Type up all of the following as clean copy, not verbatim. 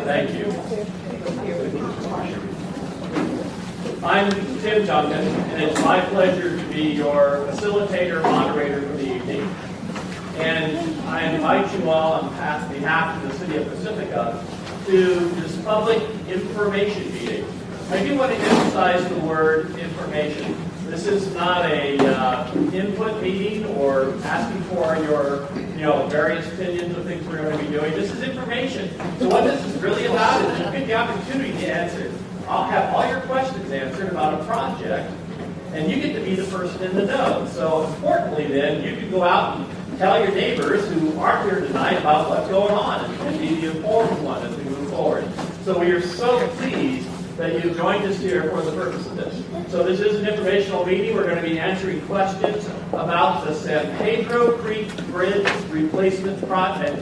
Thank you. I'm Tim Duncan, and it's my pleasure to be your facilitator, moderator for the evening. And I invite you all on behalf of the City of Pacifica to this public information meeting. I do want to emphasize the word information. This is not a input meeting or asking for your various opinions of things we're going to be doing. This is information. So what this is really about is you get the opportunity to answer. I'll have all your questions answered about a project, and you get to be the person in the know. So importantly then, you can go out and tell your neighbors who aren't here tonight about what's going on and be the informed one as we move forward. So we are so pleased that you've joined us here for the purpose of this. So this is an informational meeting. We're going to be answering questions about the San Pedro Creek Bridge Replacement Project.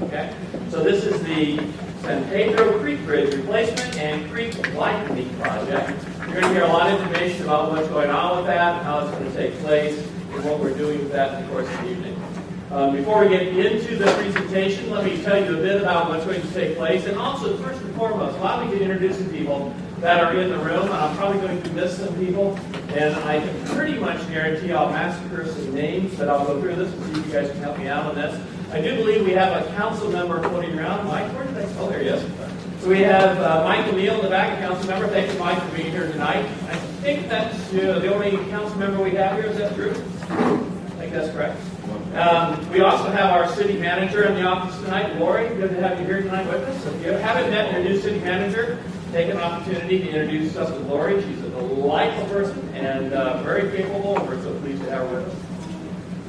Okay? So this is the San Pedro Creek Bridge Replacement and Creek Widening Project. You're going to hear a lot of information about what's going on with that, how it's going to take place, and what we're doing with that in the course of the evening. Before we get into the presentation, let me tell you a bit about what's going to take place. And also, first and foremost, allow me to introduce some people that are in the room. And I'm probably going to miss some people. And I can pretty much guarantee I'll massacre some names, but I'll go through this and see if you guys can help me out on this. I do believe we have a council member floating around. Mike, where did I? Oh, there he is. So we have Mike O'Neill in the back, a council member. Thank you, Mike, for being here tonight. I think that's the only council member we have here. Is that true? I think that's correct. We also have our city manager in the office tonight, Lori. Good to have you here tonight with us. If you haven't met your new city manager, take an opportunity to introduce us with Lori. She's a delightful person and very capable, and we're so pleased to have her with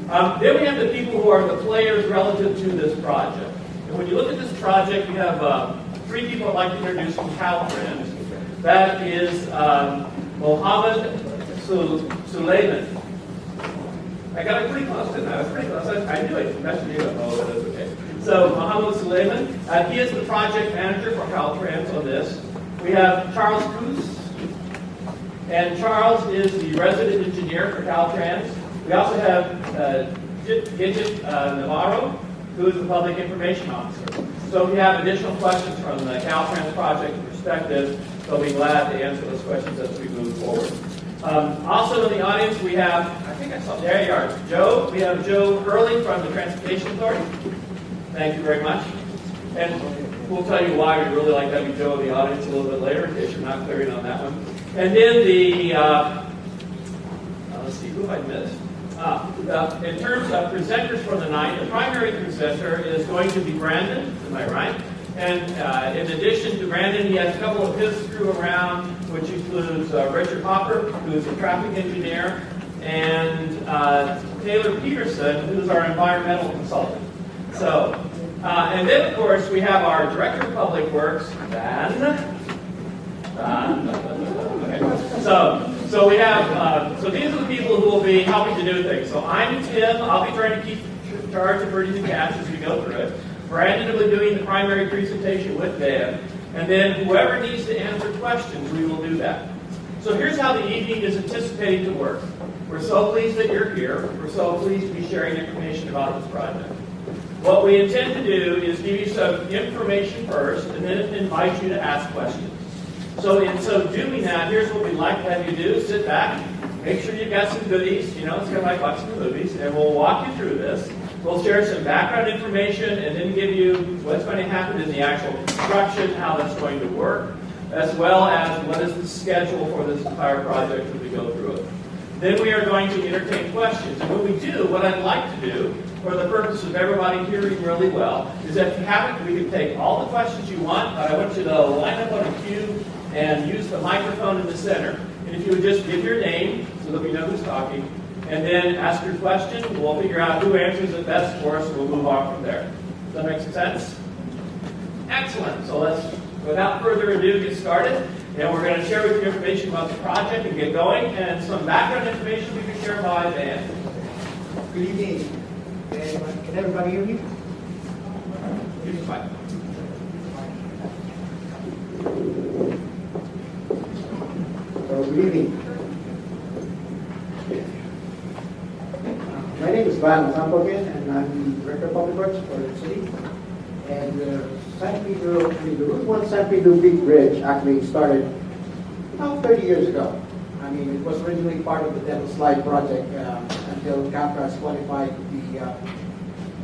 us. Then we have the people who are the players relative to this project. And when you look at this project, we have three people I'd like to introduce from Caltrans. That is Mohammed Suleiman. I got it pretty close, didn't I? I was pretty close. I knew it. That's you. Oh, that's okay. So, Mohammed Suleiman, he is the project manager for Caltrans on this. We have Charles Coos, and Charles is the resident engineer for Caltrans. We also have Gidget Navarro, who is the public information officer. So if you have additional questions from the Caltrans project perspective, they'll be glad to answer those questions as we move forward. Also in the audience, we have, I think I saw, there you are, Joe. We have Joe Hurley from the Transportation Authority. Thank you very much. And we'll tell you why we really like having Joe in the audience a little bit later, in case you're not clearing on that one. And then the, let's see, who have I missed? In terms of presenters for the night, the primary presenter is going to be Brandon, am I right? And in addition to Brandon, he has a couple of his crew around, which includes Richard Hopper, who is a traffic engineer, and Taylor Peterson, who's our environmental consultant. So, and then of course we have our Director of Public Works, Dan. Okay. So we have, so these are the people who will be helping to do things. So I'm Tim. I'll be trying to keep charge of bringing the cash as we go through it. Brandon will be doing the primary presentation with Dan. And then whoever needs to answer questions, we will do that. So here's how the evening is anticipated to work. We're so pleased that you're here. We're so pleased to be sharing information about this project. What we intend to do is give you some information first, and then invite you to ask questions. So in so doing that, here's what we'd like to have you do. Sit back, make sure you've got some goodies. You know, it's kind of like watching the movies, and we'll walk you through this. We'll share some background information and then give you what's going to happen in the actual construction, how that's going to work, as well as what is the schedule for this entire project as we go through it. Then we are going to entertain questions. And when we do, what I'd like to do, for the purpose of everybody hearing really well, is that if you haven't, we can take all the questions you want, but I want you to line up on a queue and use the microphone in the center. And if you would just give your name so that we know who's talking, and then ask your question. We'll figure out who answers it best for us, and we'll move on from there. Does that make some sense? Excellent. So let's, without further ado, get started. And we're going to share with you information about the project and get going, and some background information we can share by Dan. Good evening. Can everybody hear me? You can find. Good evening. My name is Van Zambogen, and I'm the Director of Public Works for the city. And the Route 1 San Pedro Creek Bridge actually started about 30 years ago. I mean, it was originally part of the Devil Slide project until Caltrans qualified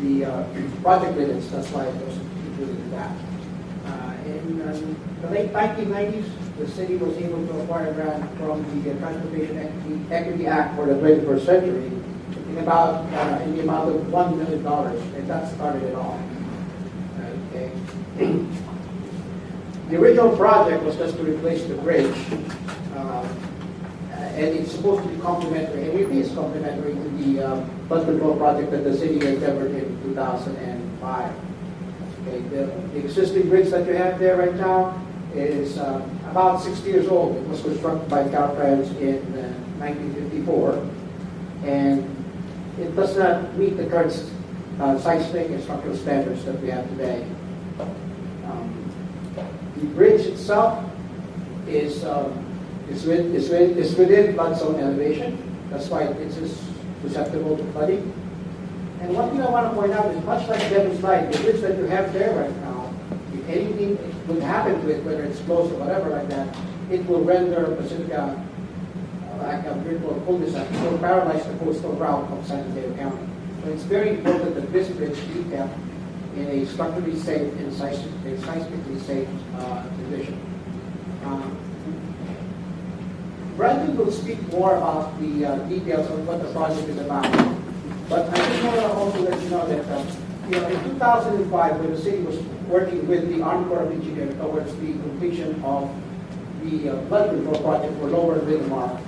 the project limits. That's why it was included in that. In the late 1990s, the city was able to acquire a grant from the Transportation Equity Act for the 21st century in the amount of $1 million, and that started it all. Okay. The original project was just to replace the bridge, and it's supposed to be complementary, and it is complementary to the flood control project that the city endeavored in 2005. Okay, the existing bridge that you have there right now is about 60 years old. It was constructed by Caltrans in 1954, and it does not meet the current seismic and structural standards that we have today. The bridge itself is within flood zone elevation. That's why it's susceptible to flooding. And one thing I want to point out is, much like Devil's Slide, the bridge that you have there right now, if anything would happen to it, whether it's closed or whatever like that, it will render Pacifica like a virtual cul-de-sac. It will paralyze the coastal route of San Pedro County. So it's very important that this bridge be kept in a structurally safe and seismically safe condition. Brandon will speak more about the details of what the project is about. But I just want to also let you know that in 2005, when the city was working with the Army Corps of Engineers towards the completion of the flood control project for Lower Linamar,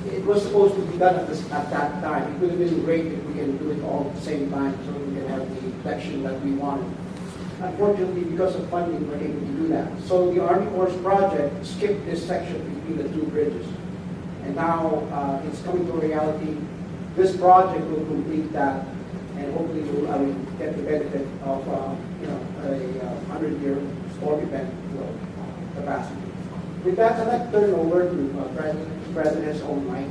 it was supposed to be done at that time. It would have been great if we can do it all at the same time so we can have the collection that we wanted. Unfortunately, because of funding, we're able to do that. So the Army Corps project skipped this section between the two bridges. And now it's coming to reality. This project will complete that, and hopefully we'll get the benefit of a 100-year storm event capacity. With that, I'd like to turn it over to President's own mic,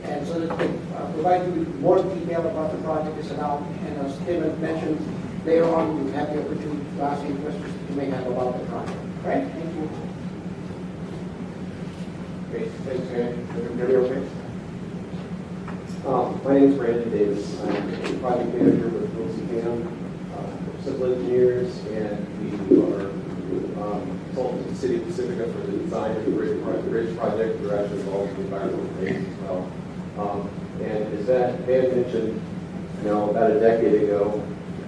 and so that they provide you with more detail about the project is about. And as Tim had mentioned, later on you'll have the opportunity to ask any questions that you may have about the project. All right? Thank you. Great, thanks, man. Everybody okay? My name is Brandon Davis. I'm a project manager with Wilson Cam, civil engineers, and we are consultants to the City of Pacifica for the design of the bridge project. We're actually involved in the environmental phase as well. And as that Dan mentioned, about a decade ago,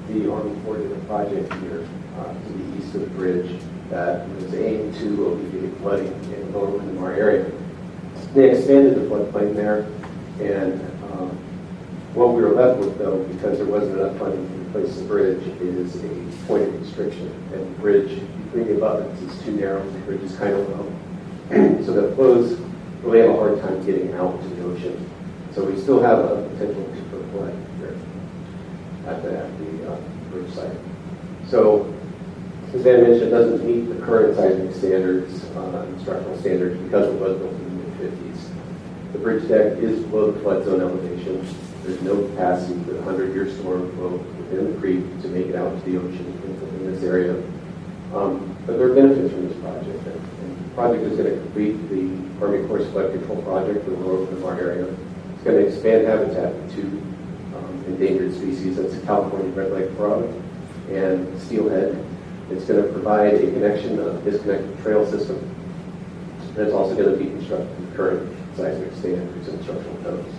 the Army Corps did a project here to the east of the bridge that was aimed to alleviate flooding in the Lower Linamar area. They expanded the floodplain there, and what we were left with, though, because there wasn't enough funding to replace the bridge, is a point of restriction. And the bridge between the abutments is too narrow, the bridge is kind of low. So the flows really have a hard time getting out to the ocean. So we still have a potential for flood here at the bridge site. So, as Dan mentioned, it doesn't meet the current seismic standards, structural standards, because it was built in the mid-50s. The bridge deck is below the flood zone elevation. There's no capacity for the 100-year storm flow within the creek to make it out to the ocean in this area. But there are benefits from this project. And the project is going to complete the Army Corps flood control project for the Lower Linamar area. It's going to expand habitat to two endangered species. That's the California red-legged frog and steelhead. It's going to provide a connection, a disconnected trail system. And it's also going to be constructed with current seismic standards and structural codes.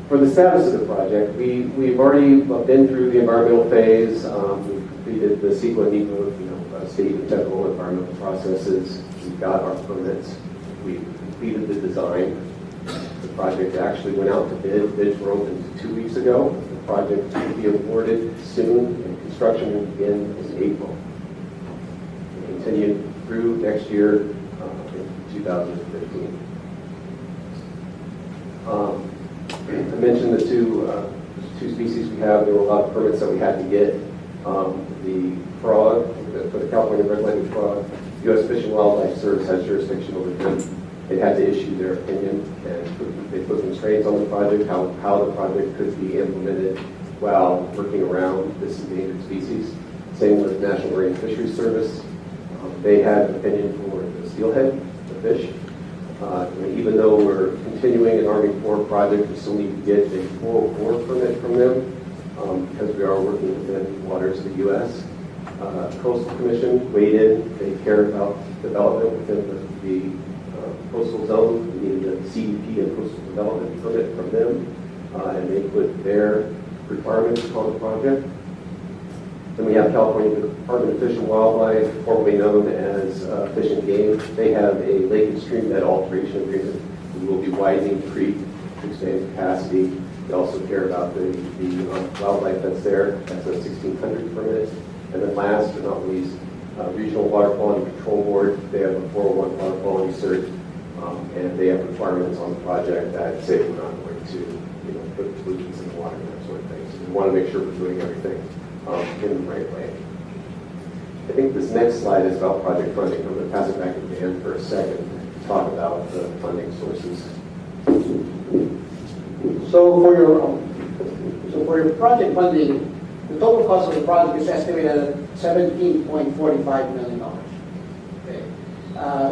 For the status of the project, we've already been through the environmental phase. We've completed the CEQA and NEPA, state and federal environmental processes. We've got our permits. We've completed the design. The project actually went out to bid. Bids were opened 2 weeks ago. The project will be awarded soon, and construction will begin in April. We'll continue through next year in 2015. I mentioned the two species we have. There were a lot of permits that we had to get. The frog, for the California red-legged frog, U.S. Fish and Wildlife Service has jurisdiction over them. They had to issue their opinion, and they put constraints on the project, how the project could be implemented, while working around this endangered species. Same with National Marine Fisheries Service. They had an opinion for the steelhead, the fish. And even though we're continuing an Army Corps project, we still need to get a full war permit from them because we are working within waters of the U.S. Coastal Commission weighed in. They care about development within the coastal zone. We needed a CDP and coastal development permit from them, and they put their requirements on the project. Then we have California Department of Fish and Wildlife, formerly known as Fish and Game. They have a lake and stream bed alteration agreement. We will be widening the creek to expand capacity. They also care about the wildlife that's there. That's a 1600 permit. And then last but not least, Regional Water Quality Control Board. They have a 401 water quality cert, and they have requirements on the project that say we're not going to put pollutants in the water and that sort of thing. So we want to make sure we're doing everything in the right way. I think this next slide is about project funding. I'm going to pass it back to Dan for a second to talk about the funding sources. So for your project funding, the total cost of the project is estimated at $17.45 million. Okay.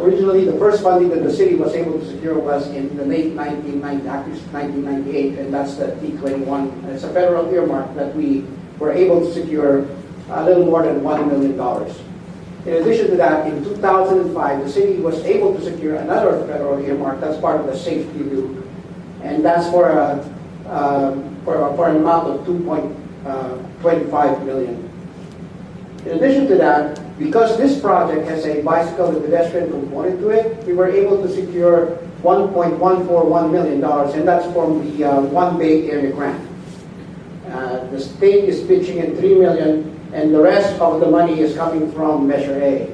Originally, the first funding that the city was able to secure was in the late 1998, and that's the T21. It's a federal earmark that we were able to secure a little more than $1 million. In addition to that, in 2005, the city was able to secure another federal earmark. That's part of the safety loop, and that's for an amount of $2.25 million. In addition to that, because this project has a bicycle and pedestrian component to it, we were able to secure $1.141 million, and that's from the One Bay Area Grant. The state is pitching in $3 million, and the rest of the money is coming from Measure A,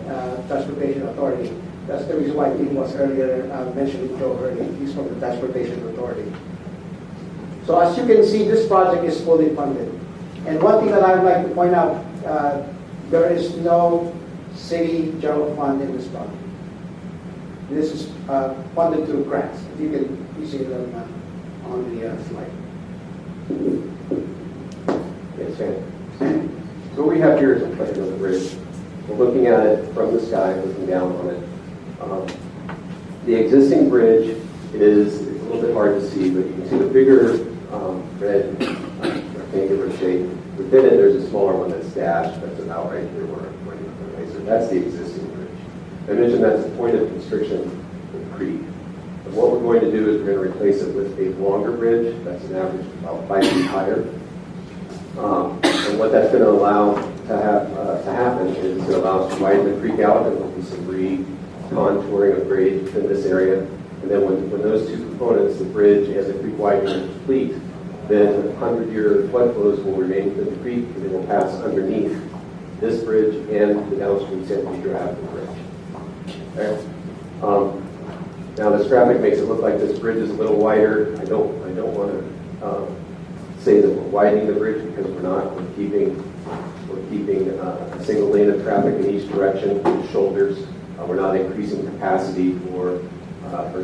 Transportation Authority. That's the reason why Tim was earlier mentioning Joe earlier. He's from the Transportation Authority. So as you can see, this project is fully funded. And one thing that I would like to point out, there is no city general fund in this project. This is funded through grants. If you see them on the slide. Yes, Sam. So what we have here is a plan of the bridge. We're looking at it from the sky, looking down on it. The existing bridge it's a little bit hard to see, but you can see the bigger red rectangular shape. Within it, there's a smaller one that's dashed. That's about right here where I'm pointing the laser. That's the existing bridge. I mentioned that's a point of constriction with the creek. And what we're going to do is we're going to replace it with a longer bridge. That's an average about 5 feet higher. And what that's going to allow to happen is it's going to allow us to widen the creek out, and there'll be some re-contouring of grade within this area. And then when those two components, the bridge and the creek widening, are complete, then 100-year flood flows will remain within the creek, and they will pass underneath this bridge and the downstream San Pedro Avenue bridge. Okay? Now this graphic makes it look like this bridge is a little wider. I don't want to say that we're widening the bridge, because we're not. We're keeping a single lane of traffic in each direction, with shoulders. We're not increasing capacity for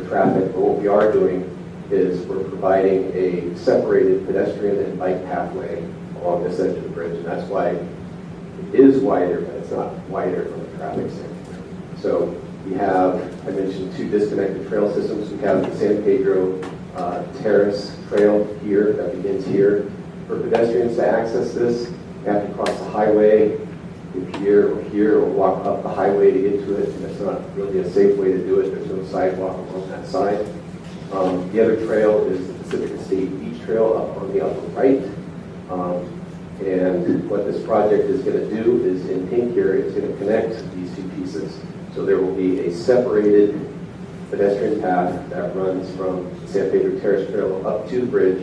traffic, but what we are doing is we're providing a separated pedestrian and bike pathway along this edge of the bridge, and that's why it is wider, but it's not wider from a traffic standpoint. So we have, I mentioned, 2 disconnected trail systems. We have the San Pedro Terrace Trail here, that begins here. For pedestrians to access this, you have to cross the highway here, or walk up the highway to get to it, and it's not really a safe way to do it. There's no sidewalk along that side. The other trail is the Pacific Estate Beach Trail up on the upper right. And what this project is going to do is, in pink here, it's going to connect these 2 pieces. So there will be a separated pedestrian path that runs from San Pedro Terrace Trail up to the bridge.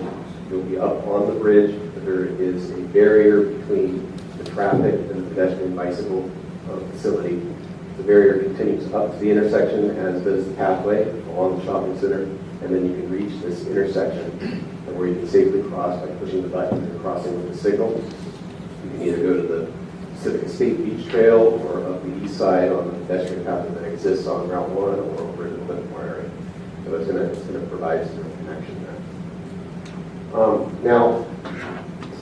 It will be up on the bridge. There is a barrier between the traffic and the pedestrian bicycle facility. The barrier continues up to the intersection, as does the pathway along the shopping center, and then you can reach this intersection where you can safely cross by pushing the button and crossing with the signal. You can either go to the Pacific Estate Beach Trail or up the east side on the pedestrian path that exists on Route 1 or over to the Livermore area. So it's going to provide some connection there. Now,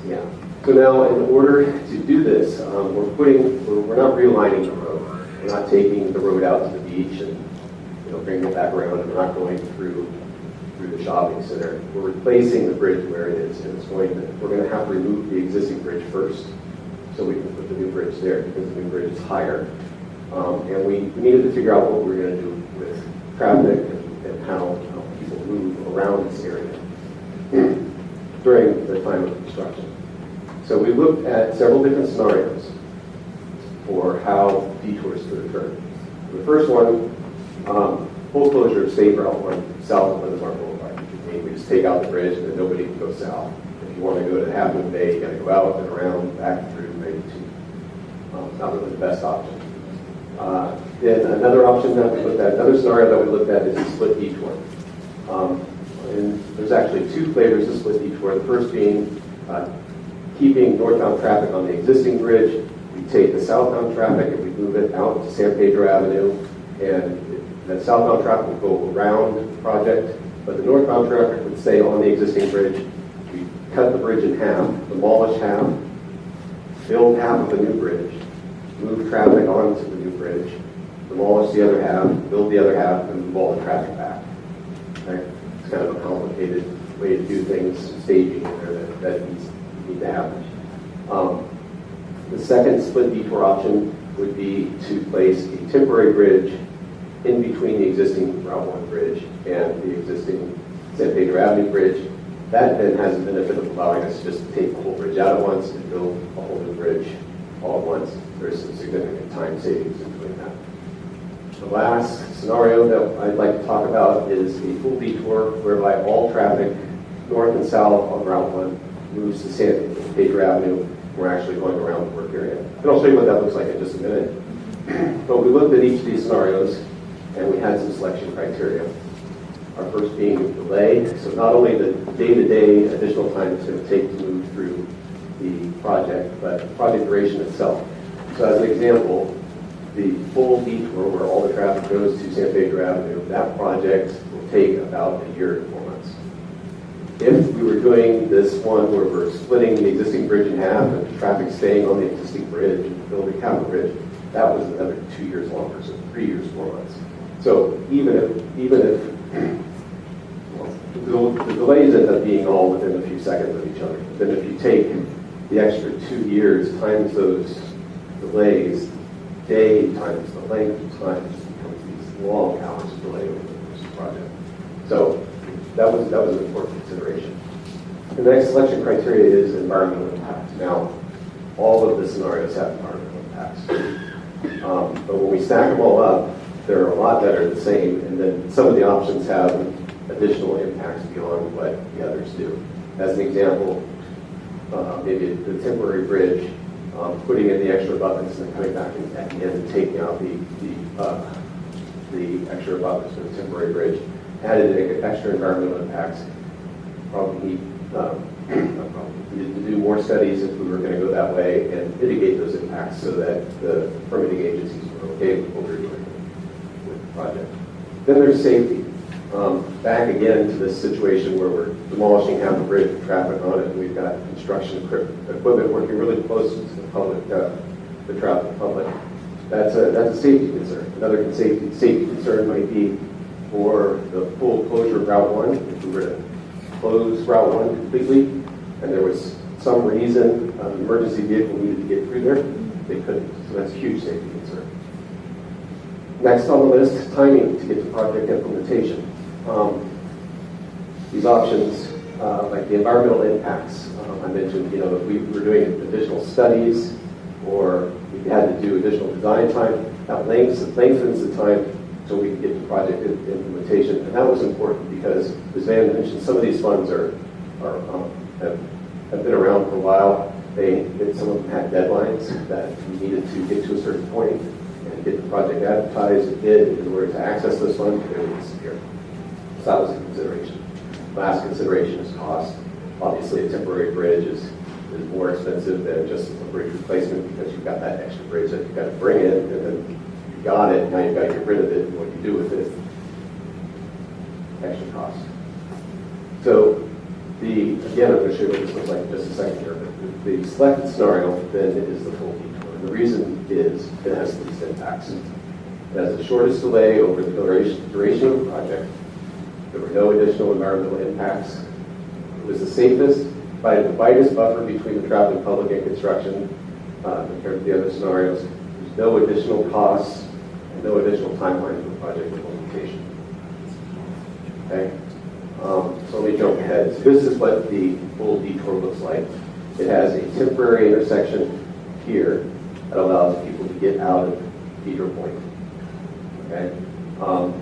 Yeah. So now, in order to do this, we're not realigning the road. We're not taking the road out to the beach and bringing it back around, and we're not going through the shopping center. We're replacing the bridge where it is, and we're going to have to remove the existing bridge first, so we can put the new bridge there because the new bridge is higher. And we needed to figure out what we were going to do with traffic and how people move around this area during the time of construction. So we looked at several different scenarios for how detours could occur. The first one, full closure of State Route 1 south of Lindenmar Boulevard. We just take out the bridge and then nobody can go south. If you want to go to Half Moon Bay, you got to go out and around, back through, maybe to. Not really the best option. Then another option that we looked at, another scenario that we looked at is a split detour. And there's actually two flavors of split detour. The first being keeping northbound traffic on the existing bridge. We take the southbound traffic and we move it out to San Pedro Avenue, and the southbound traffic will go around the project, but the northbound traffic would stay on the existing bridge. We cut the bridge in half, demolish half, build half of the new bridge, move traffic onto the new bridge, demolish the other half, build the other half, and move all the traffic back. Okay? It's kind of a complicated way to do things, staging there that needs to happen. The second split detour option would be to place a temporary bridge in between the existing Route 1 bridge and the existing San Pedro Avenue bridge. That then has the benefit of allowing us just to take the whole bridge out at once and build a whole new bridge all at once. There's some significant time savings in doing that. The last scenario that I'd like to talk about is a full detour whereby all traffic north and south on Route 1 moves to San Pedro Avenue. We're actually going around the work area. And I'll show you what that looks like in just a minute. But we looked at each of these scenarios and we had some selection criteria. Our first being delay. So not only the day-to-day additional time it's going to take to move through the project, but the project duration itself. So as an example, the full detour where all the traffic goes to San Pedro Avenue, that project will take about a year to 4 months. If we were doing this one where we're splitting the existing bridge in half and the traffic staying on the existing bridge and building half the bridge, that was another 2 years longer, so 3 years, 4 months. So even if well, the delays end up being all within a few seconds of each other, then if you take the extra 2 years times those delays, day times the length of time, just becomes these long hours of delay over the course of the project. So that was an important consideration. The next selection criteria is environmental impact. Now, all of the scenarios have environmental impacts. But when we stack them all up, there are a lot that are the same, and then some of the options have additional impacts beyond what the others do. As an example, maybe the temporary bridge, putting in the extra buttons and then coming back at the end and taking out the extra buttons for the temporary bridge, added extra environmental impacts. Probably needed to do more studies if we were going to go that way and mitigate those impacts so that the permitting agencies were okay with what we were doing with the project. Then there's safety. Back again to this situation where we're demolishing half the bridge with traffic on it, and we've got construction equipment working really close to the public, the traffic public. That's a safety concern. Another safety concern might be for the full closure of Route 1. If we were to close Route 1 completely, and there was some reason an emergency vehicle needed to get through there, they couldn't. So that's a huge safety concern. Next on the list, timing to get to project implementation. These options, like the environmental impacts, I mentioned, if we were doing additional studies or we had to do additional design time, that lengthens the time so we can get to project implementation. And that was important because, as Van mentioned, some of these funds have been around for a while. Some of them had deadlines that we needed to get to a certain point and get the project advertised and bid in order to access those funds, they would disappear. So that was a consideration. Last consideration is cost. Obviously, a temporary bridge is more expensive than just a bridge replacement because you've got that extra bridge that you've got to bring in, and then you got it, now you've got to get rid of it, and what you do with it, extra cost. So Again, I'm going to show you what this looks like in just a second here. But the selected scenario then is the full detour. And the reason is it has the least impacts. It has the shortest delay over the duration of the project. There were no additional environmental impacts. It was the safest, by the widest buffer between the traveling public and construction compared to the other scenarios. There's no additional costs and no additional timeline for the project implementation. Okay? So let me jump ahead. So this is what the full detour looks like. It has a temporary intersection here that allows people to get out of Detour Point. Okay?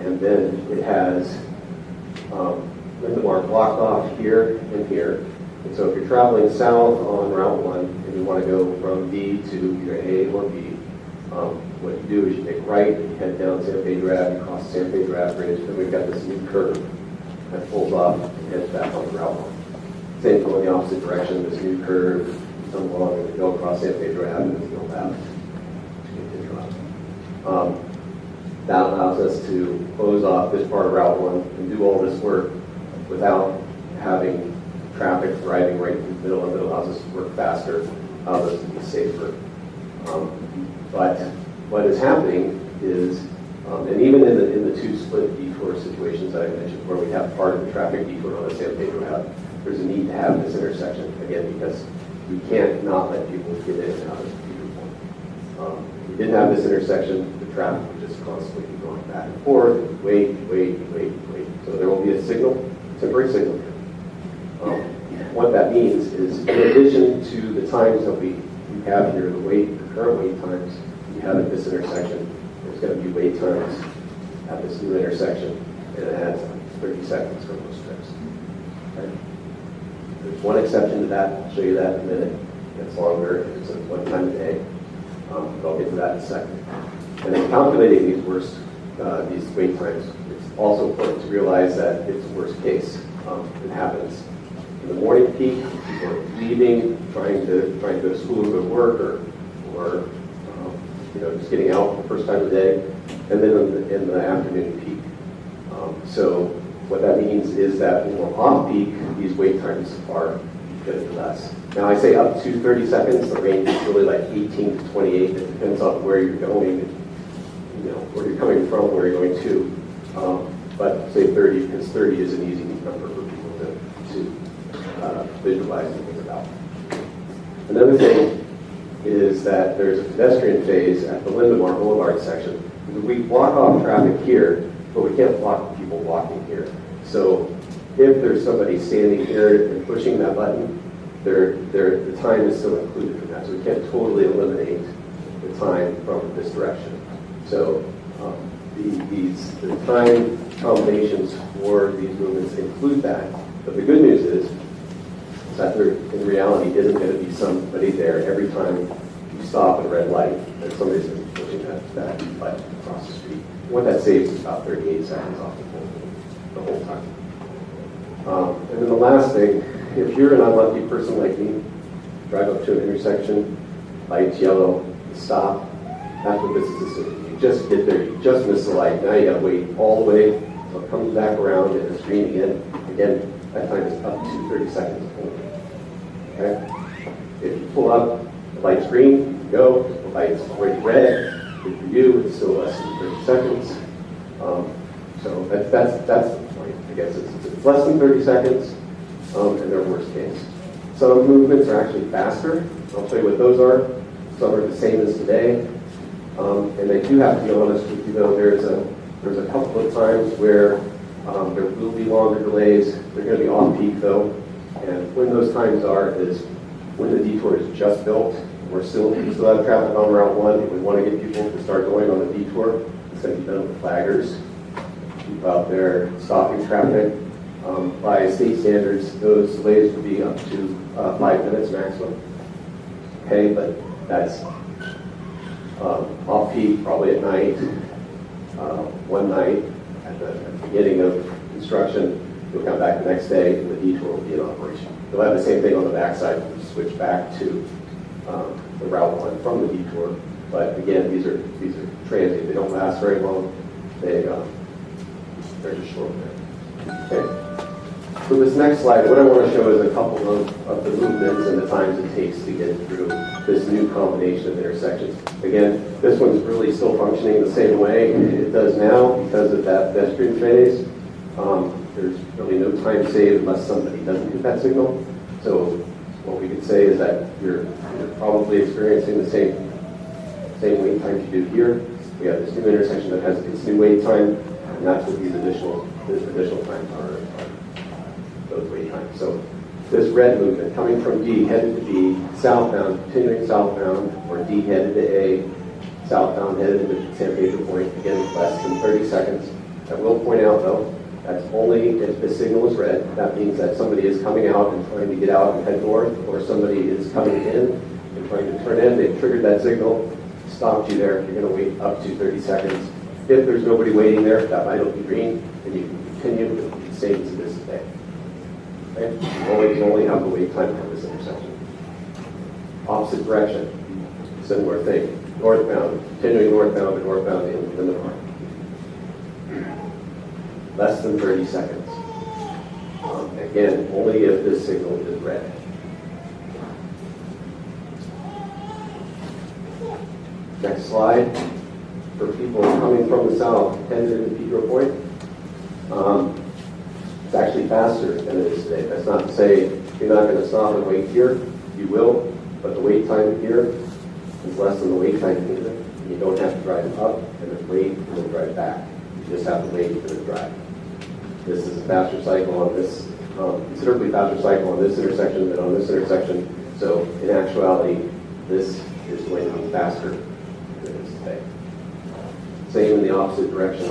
And then it has Lindemar blocked off here and here. And so if you're traveling south on Route 1 and you want to go from B to either A or B, what you do is you take right and you head down San Pedro Ave, you cross the San Pedro Ave Bridge, then we've got this new curve that pulls off and heads back on the Route 1. Same going the opposite direction, this new curve, you come along and you go across San Pedro Ave and go out to continue on. That allows us to close off this part of Route 1 and do all this work without having traffic driving right through the middle. It allows us to work faster, allows us to be safer. But what is happening is, and even in the two split detour situations that I mentioned, where we have part of the traffic detour on the San Pedro Ave, there's a need to have this intersection, again, because we can't not let people get in and out of the Detour Point. If we didn't have this intersection, the traffic would just constantly be going back and forth, wait. So there will be a signal, temporary signal here. What that means is, in addition to the times that we have here, the current wait times we have at this intersection, there's going to be wait times at this new intersection, and it adds 30 seconds for most trips. Okay? There's one exception to that. I'll show you that in a minute. It's longer. It's one time a day. But I'll get to that in a second. And then calculating these wait times, it's also important to realize that it's a worst case. It happens in the morning peak, people are leaving, trying to go to school or go to work, or just getting out the first time of the day, and then in the afternoon peak. So what that means is that when we're off peak, these wait times are going to be less. Now I say up to 30 seconds. The range is really like 18 to 28. It depends on where you're going, where you're coming from, where you're going to. But say 30, because 30 is an easy number for people to visualize and think about. Another thing is that there's a pedestrian phase at the Lindemar Boulevard section. We block off traffic here, but we can't block people walking here. So if there's somebody standing here and pushing that button, the time is still included in that. So we can't totally eliminate the time from this direction. So the time combinations for these movements include that. But the good news is that there, in reality, isn't going to be somebody there every time you stop at a red light and somebody's going to be pushing that button across the street. What that saves is about 38 seconds off the whole time. And then the last thing, if you're an unlucky person like me, drive up to an intersection, light's yellow, you stop, that's what this is assuming. You just get there, you just miss the light, now you got to wait all the way until it comes back around and it's green again. Again, that time is up to 30 seconds only. Okay? If you pull up, the light's green, you go. If the light's already red, good for you, it's still less than 30 seconds. So that's the point. I guess it's less than 30 seconds, and they're worst case. Some movements are actually faster. I'll show you what those are. Some are the same as today. And I do have to be honest with you, though, there's a couple of times where there will be longer delays. They're going to be off-peak, though. And when those times are is when the detour is just built. We still have traffic on Route 1. If we want to get people to start going on the detour, it's going to be done with flaggers. People out there stopping traffic. By state standards, those delays would be up to 5 minutes maximum. Okay, but that's off-peak, probably at night. One night at the beginning of construction, you'll come back the next day and the detour will be in operation. You'll have the same thing on the backside. We'll switch back to the Route 1 from the detour. But again, these are transient. They don't last very long. They're just short there. Okay. For this next slide, what I want to show is a couple of the movements and the times it takes to get through this new combination of intersections. Again, this one's really still functioning the same way it does now because of that pedestrian phase. There's really no time saved unless somebody doesn't hit that signal. So what we could say is that you're probably experiencing the same wait times you do here. We have this new intersection that has its new wait time, and that's what these additional times are. Those wait times. So this red movement coming from D headed to B, southbound, continuing southbound, or D headed to A, southbound headed into San Pedro Point, again less than 30 seconds. I will point out though, that's only if the signal is red. That means that somebody is coming out and trying to get out and head north, or somebody is coming in and trying to turn in. They've triggered that signal, stopped you there. You're going to wait up to 30 seconds. If there's nobody waiting there, that light will be green, and you can continue with the same to this day. Okay? You only have the wait time for this intersection. Opposite direction, similar thing. Northbound, continuing northbound and northbound in the north. Less than 30 seconds. Again, only if this signal is red. Next slide. For people coming from the south, headed into Pedro Point, it's actually faster than it is today. That's not to say you're not going to stop and wait here. You will, but the wait time here is less than the wait time here. And you don't have to drive up and then wait and then drive back. You just have to wait and then drive. This is a faster cycle on this, considerably faster cycle on this intersection than on this intersection. So in actuality, this is going to be faster than it is today. Same in the opposite direction.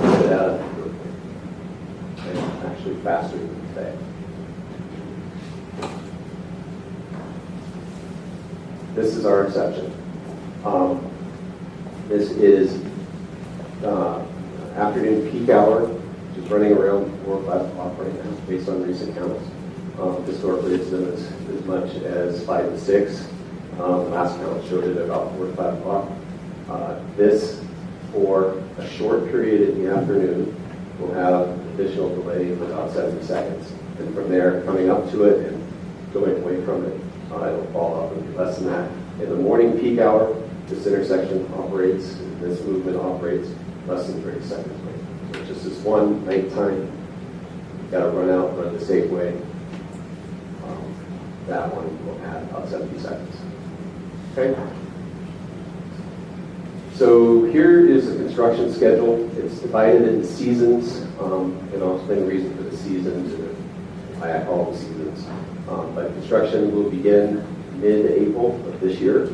And actually faster than today. This is our exception. This is afternoon peak hour, which is running around 4 or 5 o'clock right now, based on recent counts. Historically, it's been as much as 5 to 6. The last count showed it about 4 to 5 o'clock. This, for a short period in the afternoon, will have additional delay of about 70 seconds. And from there, coming up to it and going away from it, it'll fall off and be less than that. In the morning peak hour, this intersection operates, this movement operates less than 30 seconds late. So just this one nighttime, you've got to run out, run the safe way. That one will add about 70 seconds. Okay? So here is the construction schedule. It's divided into seasons, and I'll explain the reason for the seasons, and why I call them seasons. But construction will begin mid-April of this year.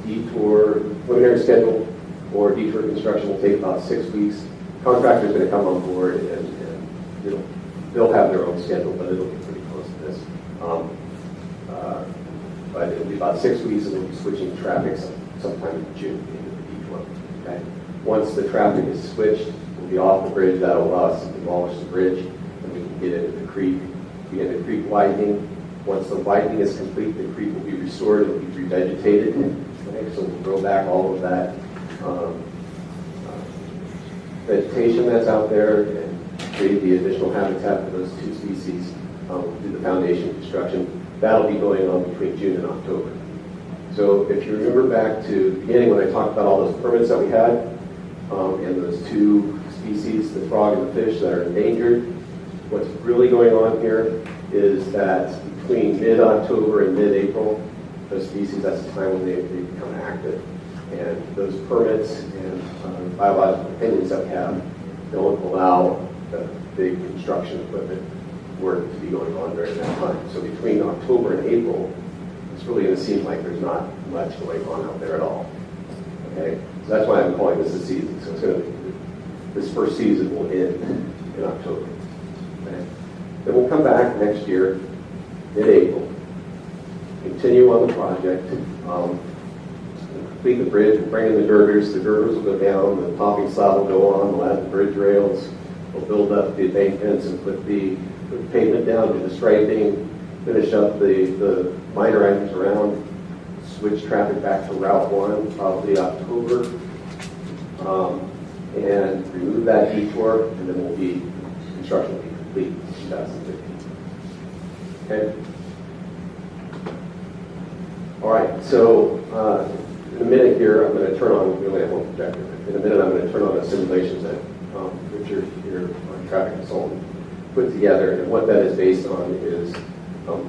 Detour, preliminary schedule for detour construction will take about 6 weeks. Contractor's going to come on board and they'll have their own schedule, but it'll be pretty close to this. But it'll be about 6 weeks, and we'll be switching traffic sometime in June into the detour. Okay? Once the traffic is switched, we'll be off the bridge. That'll allow us to demolish the bridge, and we can get into the creek. Begin the creek widening. Once the widening is complete, the creek will be restored. It will be revegetated. Okay? So we'll grow back all of that vegetation that's out there and create the additional habitat for those 2 species. We'll do the foundation construction. That'll be going on between June and October. So if you remember back to the beginning when I talked about all those permits that we had, and those 2 species, the frog and the fish, that are endangered, what's really going on here is that between mid-October and mid-April, those species, that's the time when they become active. And those permits and biological opinions that we have don't allow the big construction equipment work to be going on during that time. So between October and April, it's really going to seem like there's not much going on out there at all. Okay, so that's why I'm calling this a season. So it's going to, this first season will end in October. Okay, then we'll come back next year, mid-April, continue on the project, complete the bridge, we'll bring in the girders. The girders will go down, the topping slab will go on, we'll add the bridge rails, we'll build up the embankments and put the pavement down, do the striping, finish up the minor items around, switch traffic back to Route 1, probably October, and remove that detour, and then construction will be complete in 2015. Okay. All right, so in a minute here, I'm going to turn on, we only have one projector. In a minute, I'm going to turn on the simulations that Richard, your traffic consultant, put together. And what that is based on is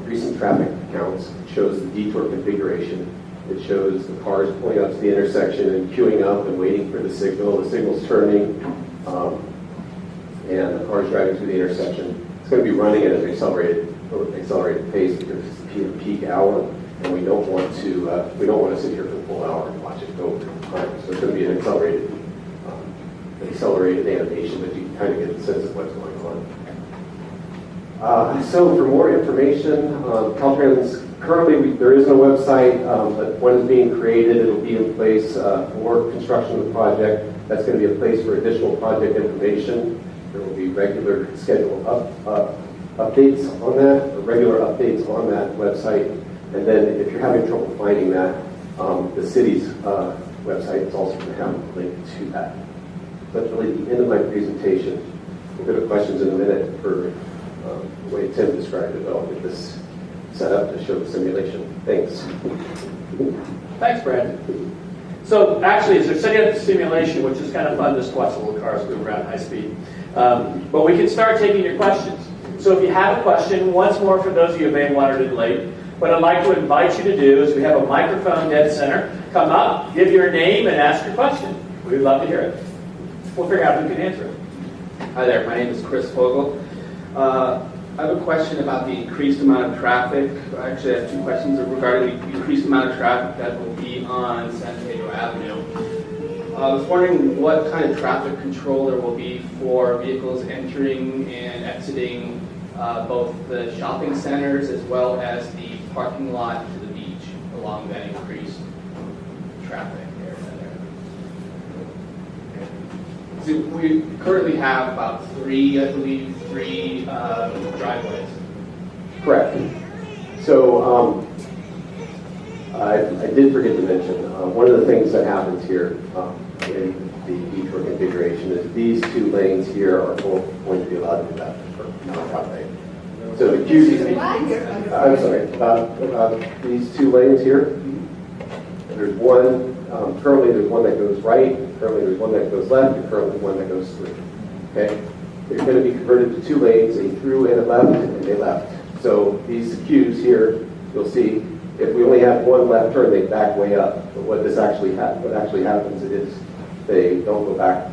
recent traffic counts. It shows the detour configuration. It shows the cars pulling up to the intersection and queuing up and waiting for the signal. The signal's turning, and the cars driving through the intersection. It's going to be running at an accelerated pace because it's the peak hour. And we don't want to sit here for the full hour and watch it go over time. So it's going to be an accelerated animation that you can kind of get a sense of what's going on. So for more information, Caltrans currently there is no website, but when it's being created, it'll be in place for construction of the project. That's going to be a place for additional project information. There will be regular scheduled updates on that, or regular updates on that website. And then if you're having trouble finding that, the city's website is also going to have a link to that. That's really the end of my presentation. We'll go to questions in a minute for the way Tim described it. I'll get this set up to show the simulation. Thanks. Thanks, Brad. So actually, as they're setting up the simulation, which is kind of fun, just watch the little cars move around high speed. But we can start taking your questions. So if you have a question, once more for those of you who may have wandered in late, what I'd like to invite you to do is we have a microphone dead center. Come up, give your name, and ask your question. We'd love to hear it. We'll figure out who can answer it. Hi there, my name is Chris Fogel. I have a question about the increased amount of traffic. I actually have two questions regarding the increased amount of traffic that will be on San Pedro Avenue. I was wondering what kind of traffic control there will be for vehicles entering and exiting both the shopping centers as well as the parking lot to the beach along that increased traffic area there. So we currently have about three driveways. Correct. So I did forget to mention, one of the things that happens here in the detour configuration is these two lanes here are both going to be allowed to be left for non-traffic. So the QC, I'm sorry, about these two lanes here. There's one, currently there's one that goes right, currently there's one that goes left, and currently one that goes through. Okay? They're going to be converted to two lanes, a through and a left, and a left. So these queues here, you'll see, if we only have one left turn, they back way up. But what actually happens is they don't go back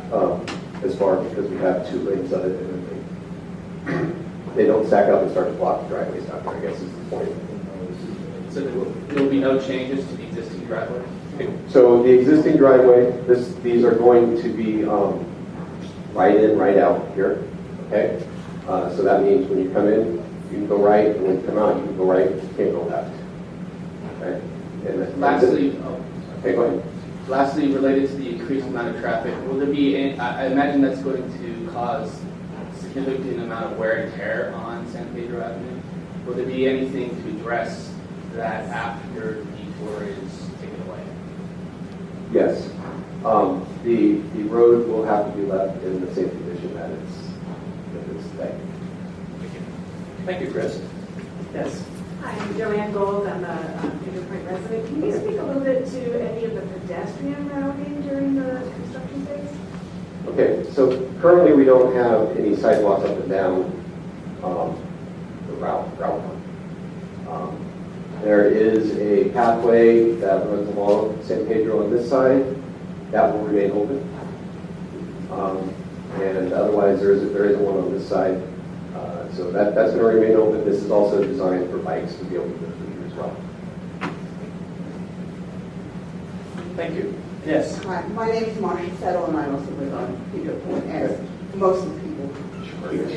as far because we have two lanes of it, and they don't stack up and start to block the driveways out there, I guess is the point. So there will be no changes to the existing driveway? So the existing driveway, these are going to be right in, right out here, okay? So that means when you come in, you can go right, and when you come out, you can go right, you can't go left. Okay? And Lastly, okay, go ahead. Lastly, related to the increased amount of traffic, will there be any, I imagine that's going to cause significant amount of wear and tear on San Pedro Avenue. Will there be anything to address that after the detour is taken away? Yes. The road will have to be left in the same condition that it's today. Thank you, Chris. Yes. Hi, I'm Joanne Gold. I'm a Pedro Point resident. Can you speak a little bit to any of the pedestrian routing during the construction phase? Okay, so currently we don't have any sidewalks up and down the route one. There is a pathway that runs along San Pedro on this side. That will remain open. And otherwise there isn't one on this side. So that's going to remain open. This is also designed for bikes to be able to go through here as well. Thank you. Yes. Hi, my name is Marcia Settle, and I also live on Pedro Point, as most of the people here.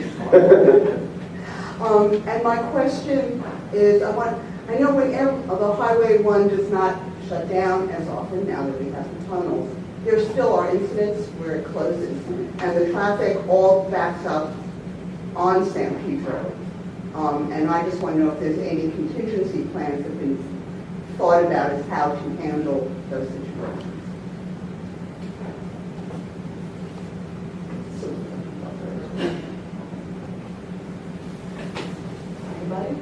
And my question is, I know when although Highway 1 does not shut down as often now that we have the tunnels, there still are incidents where it closes, and the traffic all backs up on San Pedro. And I just want to know if there's any contingency plans that have been thought about as how to handle those situations. Anybody?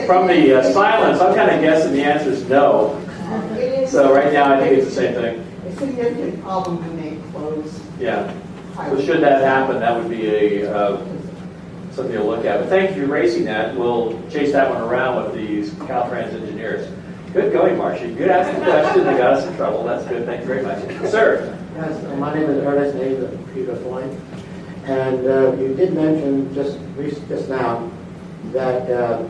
From the silence, I'm kind of guessing the answer is no. It is. So right now, I think it's the same thing. A significant problem when they close. Yeah. So should that happen, that would be something to look at. But thank you for raising that. We'll chase that one around with these Caltrans engineers. Good going, Marcia. Good asking the question. They got us in trouble. That's good. Thank you very much. Sir. Yes, my name is Ernest Hayes of Peter Point. And you did mention just now that the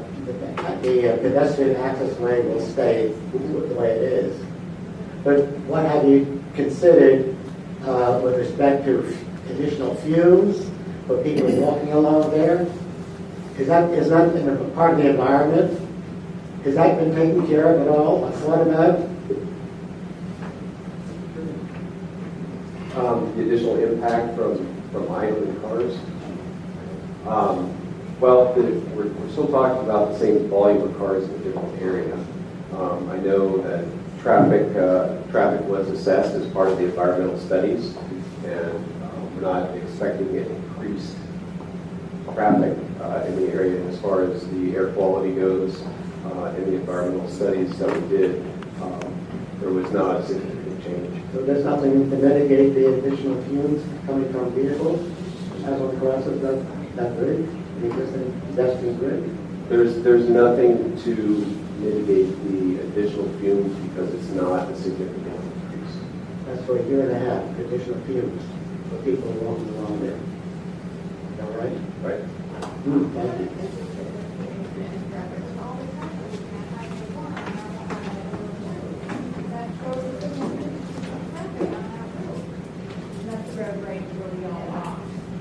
pedestrian access lane will stay the way it is. But what have you considered with respect to additional fumes for people walking along there? Is that in a part of the environment? Has that been taken care of at all? Thought about? The additional impact from idling cars. Well, we're still talking about the same volume of cars in a different area. I know that traffic was assessed as part of the environmental studies, and we're not expecting an increased traffic in the area as far as the air quality goes. In the environmental studies that we did, there was not a significant change. So there's nothing to mitigate the additional fumes coming from vehicles as one crosses that bridge, the existing pedestrian bridge? There's nothing to mitigate the additional fumes because it's not a significant increase. That's for a year and a half, additional fumes for people walking along there. Is that right? Right. Thank you.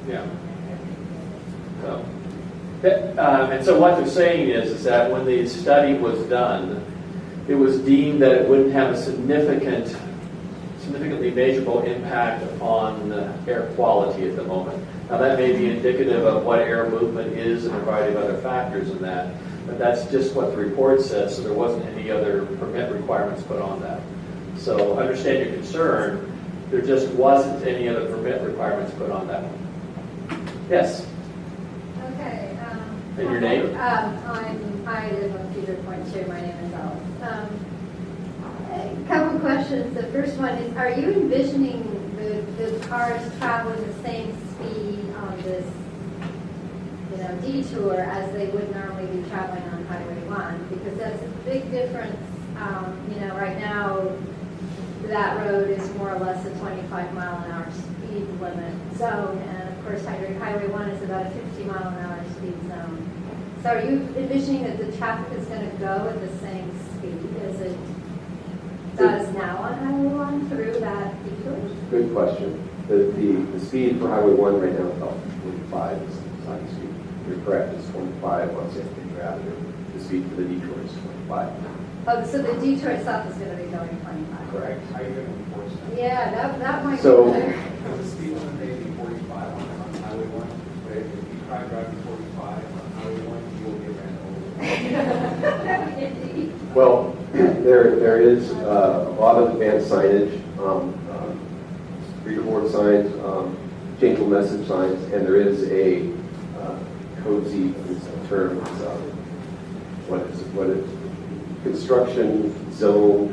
Yeah. So, and so what they're saying is that when the study was done, it was deemed that it wouldn't have a significantly measurable impact upon air quality at the moment. Now that may be indicative of what air movement is and a variety of other factors in that, but that's just what the report says, so there wasn't any other permit requirements put on that. So understand your concern, there just wasn't any other permit requirements put on that one. Yes? Okay. And your name? I live on Cedar Point too. My name is Alice. A couple questions. The first one is, are you envisioning the cars traveling the same speed on this, detour as they would normally be traveling on Highway 1? Because that's a big difference. Right now, that road is more or less a 25-mile-an-hour speed limit zone, and of course, Highway 1 is about a 50-mile-an-hour speed zone. So are you envisioning that the traffic is going to go at the same speed as it does now on Highway 1 through that detour? Good question. The speed for Highway 1 right now is about 45 is the sign speed. You're correct, it's 25 on San Pedro Avenue. The speed for the detour is 25. Oh, so the detour itself is going to be going 25? Correct. How are you going to enforce that? Yeah, that might So- be better. Because the speed limit may be 45 on Highway 1, but if you try driving 45 on Highway 1, you will get ran over. Indeed. Well, there is a lot of advanced signage, reader board signs, changeable message signs, and there is a cozy term. What is construction zone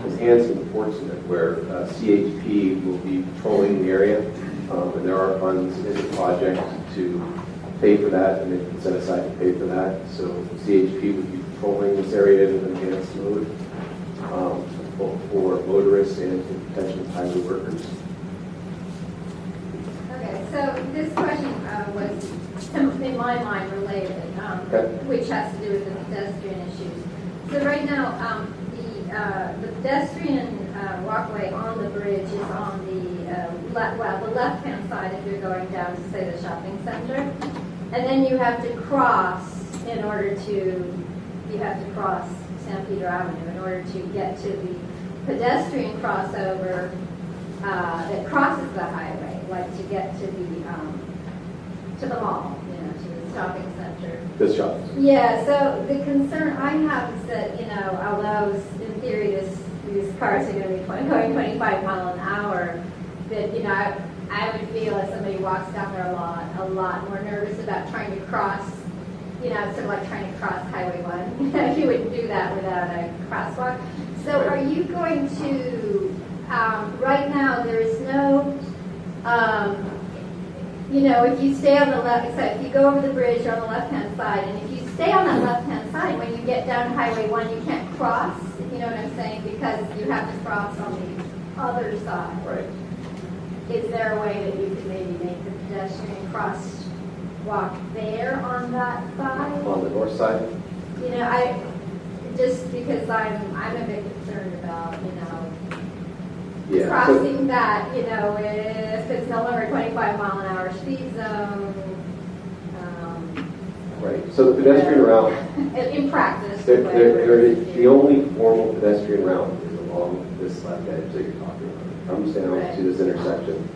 enhancement enforcement, where CHP will be patrolling the area, and there are funds in the project to pay for that, and they can set aside to pay for that. So CHP would be patrolling this area in an enhanced mode, both for motorists and for potential highway workers. Okay, so this question was, in my mind, related, Okay. which has to do with the pedestrian issues. So right now, the pedestrian walkway on the bridge is on the left-hand side if you're going down to, say, the shopping center. And then you have to cross cross San Pedro Avenue in order to get to the pedestrian crossover that crosses the highway, like to get to the mall, to the shopping center. This shop. Yeah, so the concern I have is that, although in theory these cars are going to be going 25 miles an hour, that, I would feel as somebody walks down there a lot more nervous about trying to cross you know, sort of like trying to cross Highway 1. You wouldn't do that without a crosswalk. So are you going to, right now, there is no, you know, if you stay on the left, so if you go over the bridge, you're on the left-hand side, and if you stay on that left-hand side, when you get down Highway 1, you can't cross, you know what I'm saying, because you have to cross on the other side. Right. Is there a way that you could maybe make the pedestrian crosswalk there on that side? On the north side? You know, just because I'm a bit concerned about, you know, Yeah. crossing that, you know, if it's no longer 25-mile-an-hour speed zone. Right, so the pedestrian route, In practice. the only formal pedestrian route is along this left edge that you're talking about. It comes down Right. to this intersection.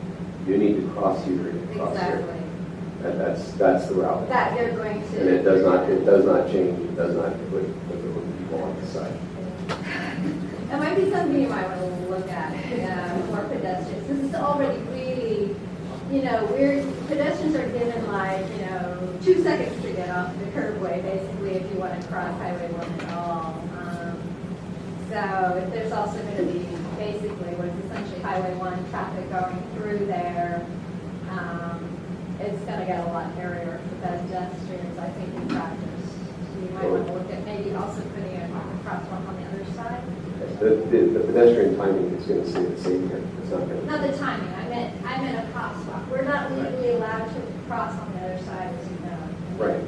You need to cross here and cross here. Exactly. That's the route. That they're going to. And it does not change, it does not put people on the side. It might be something you might want to look at, more pedestrians. This is already really, you know, pedestrians are given like, you know, 2 seconds to get off the curbway, basically, if you want to cross Highway 1 at all. So if there's also going to be basically what is essentially Highway 1 traffic going through there, it's going to get a lot hairier for pedestrians, I think, in practice. So you might want to look at maybe also putting a crosswalk on the other side. The pedestrian timing is going to stay the same here. It's not going to. Not the timing, I meant a crosswalk. We're not legally allowed to cross on the other side, as you know. Right.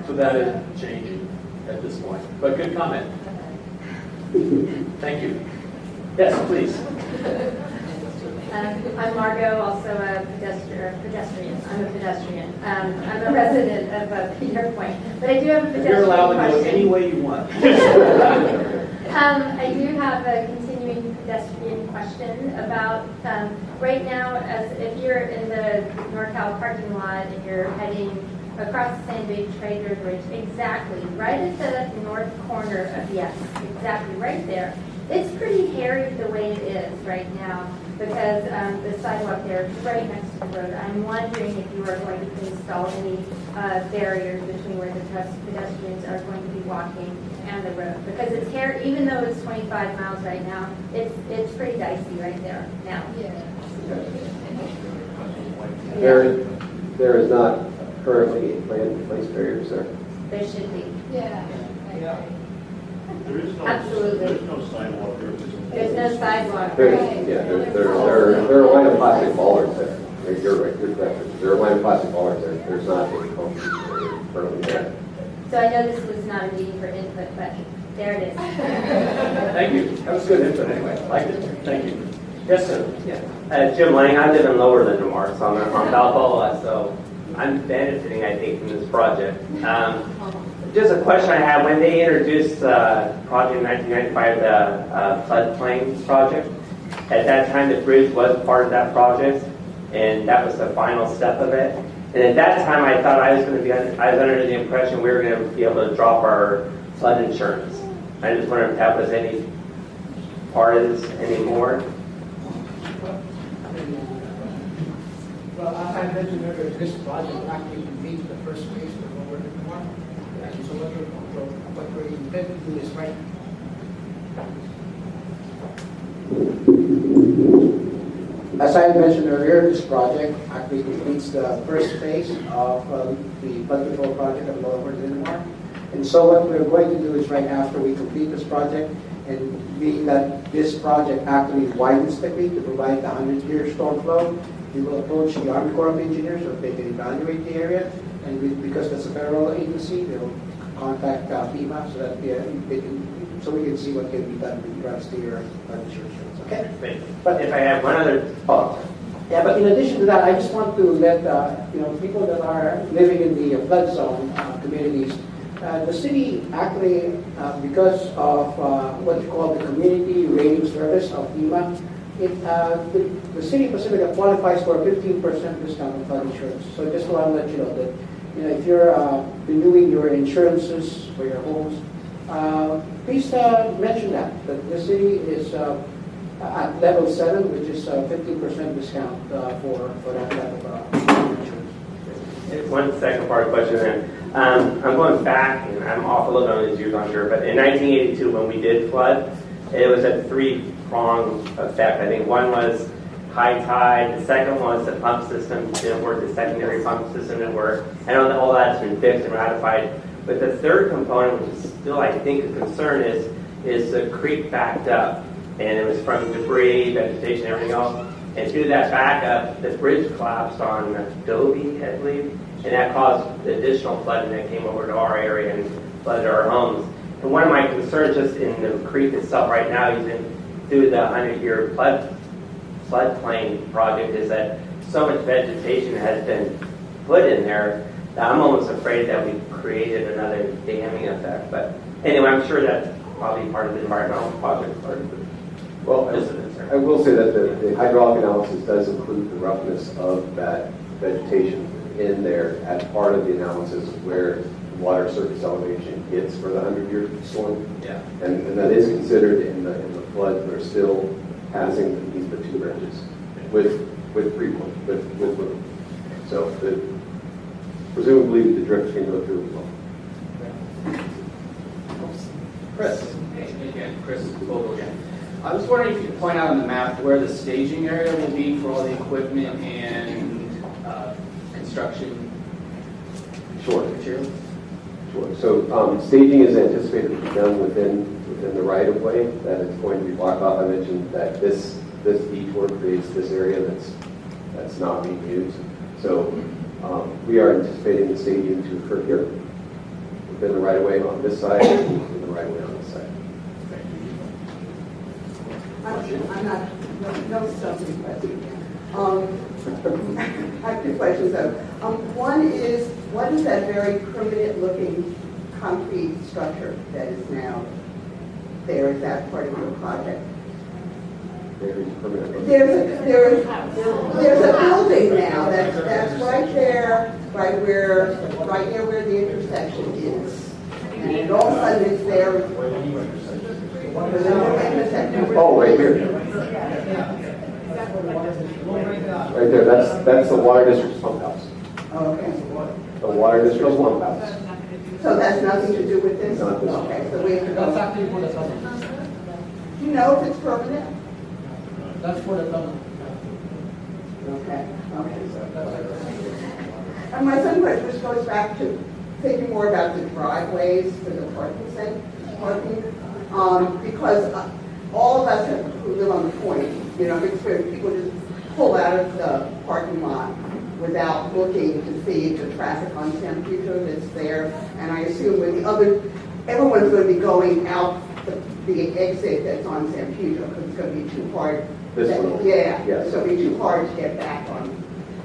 So that is changing at this point. But good comment. Thank you. Yes, please. I'm Margot, also a pedestrian. I'm a pedestrian. I'm a resident of Peter Point, but I do have a pedestrian You're allowed to go question. any way you want. I do have a continuing pedestrian question about, right now, as if you're in the NorCal parking lot and you're heading across the San Pedro Creek, exactly, right at the north corner of, yes, exactly, right there. It's pretty hairy the way it is right now because the sidewalk there is right next to the road. I'm wondering if you are going to install any barriers between where the pedestrians are going to be walking and the road. Because it's hair, even though it's 25 miles right now, it's pretty dicey right there now. There is not currently a plan to place barriers there. There should be. Yeah. There is no, Absolutely. there's no sidewalk there. There's no sidewalk. There Right. are a line of plastic bollards there. You're right, you're correct. There are a line of plastic bollards there. There's not a concrete barrier currently there. So I know this was not a meeting for input, but there it is. Thank you. That was good input anyway. Liked it. Thank you. Yes, sir. Jim Lang, I live in Lower Lindenmar, so I'm on Balboa, so I'm benefiting, I think, from this project. Just a question I have, when they introduced project in 1995, the floodplain project, at that time the bridge was part of that project, and that was the final step of it. And at that time I thought I was under the impression we were going to be able to drop our flood insurance. I just wondered if that was any part of this anymore. Well, I mentioned earlier, this project actually meets the first phase of the Lower Lincoln. So what we're intending to do is right. As I mentioned earlier, this project actually completes the first phase of the flood control project of Lower Lincoln. And so what we're going to do is right after we complete this project, and being that this project actually widens the creek to provide the 100-year storm flow, we will approach the Army Corps of Engineers so they can evaluate the area. And because that's a federal agency, they'll contact FEMA so that we can see what can be done with regards to your insurance. Okay? But if I have one other thought. Yeah, but in addition to that, I just want to let people that are living in the flood zone communities, the city actually, because of what you call the community rating service of FEMA, the city of Pacifica qualifies for a 15% discount on flood insurance. So just want to let you know that if you're renewing your insurances for your homes, please mention that the city is at level 7, which is a 15% discount for that level of insurance. One second part of the question then. I'm going back, and I'm off a little bit on these years, I'm sure, but in 1982 when we did flood, it was a three-pronged effect. I think one was high tide, the second was the pump system didn't work, the secondary pump system didn't work. I know that all that's been fixed and ratified, but the third component, which is still I think a concern, is the creek backed up, and it was from debris, vegetation, everything else. And through that backup, the bridge collapsed on Adobe, I believe, and that caused additional flooding that came over to our area and flooded our homes. And one of my concerns just in the creek itself right now, even through the 100-year floodplain project, is that so much vegetation has been put in there that I'm almost afraid that we've created another damming effect. But anyway, I'm sure that's probably part of the environmental project. Well, I will say that the hydraulic analysis does include the roughness of that vegetation in there as part of the analysis where the water surface elevation hits for the 100-year storm. Yeah. And that is considered in the flood. We're still passing these the two bridges with pre-point, with room. So presumably the drift can go through as well. Chris. Hey, again, Chris Vogel again. I was wondering if you could point out on the map where the staging area will be for all the equipment and construction Sure. material? Sure. So staging is anticipated to be done within the right-of-way, that it's going to be blocked off. I mentioned that this detour creates this area that's not being used. So we are anticipating the staging to occur here, within the right-of-way on this side, and within the right-of-way on this side. I'm not, no stumping question. I have two questions though. One is, what is that very primitive looking concrete structure that is now there? Is that part of your project? Very permanent. There's a building now that's right there, right near where the intersection is. And all of a sudden it's there. Oh, right here. Right there, that's the water district's pump house. Okay. The water district's pump house. So that's nothing to do with this? Not this. Okay, so we have to go. That's actually for the tunnel. Do you know if it's permanent? That's for the tunnel. Okay, okay. That's And my second question just goes back to thinking more about the driveways for the parking, because all of us who live on the point, experience people just pull out of the parking lot without looking to see if the traffic on San Pedro that's there. And I assume everyone's going to be going out the exit that's on San Pedro because it's going to be too hard. This one? Yeah, Yes. it's going to be too hard to get back on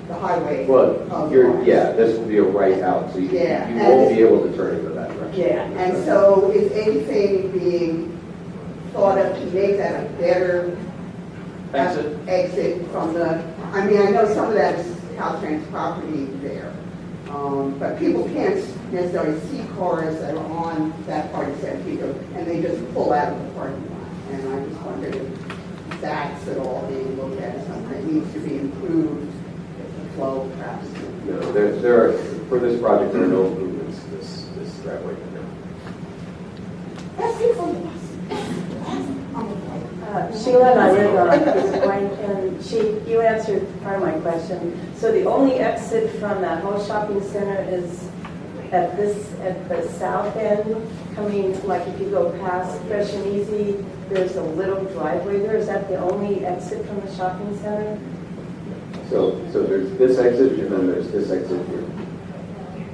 the highway. Well, of this will be a right out, so you Yeah, won't and- be able to turn into that direction. Yeah, and so is anything being thought of to make that a better exit from the, I know some of that is Caltrans property there, but people can't necessarily see cars that are on that part of San Pedro, and they just pull out of the parking lot. And I just wondered if that's at all being looked at as something that needs to be improved, the flow of traffic. No, there are, for this project, there are no improvements this driveway. That's it for us. Sheila and I live on this point, and you answered part of my question. So the only exit from that whole shopping center is at the south end, coming, like if you go past Fresh and Easy, there's a little driveway there. Is that the only exit from the shopping center? So there's this exit, and then there's this exit here.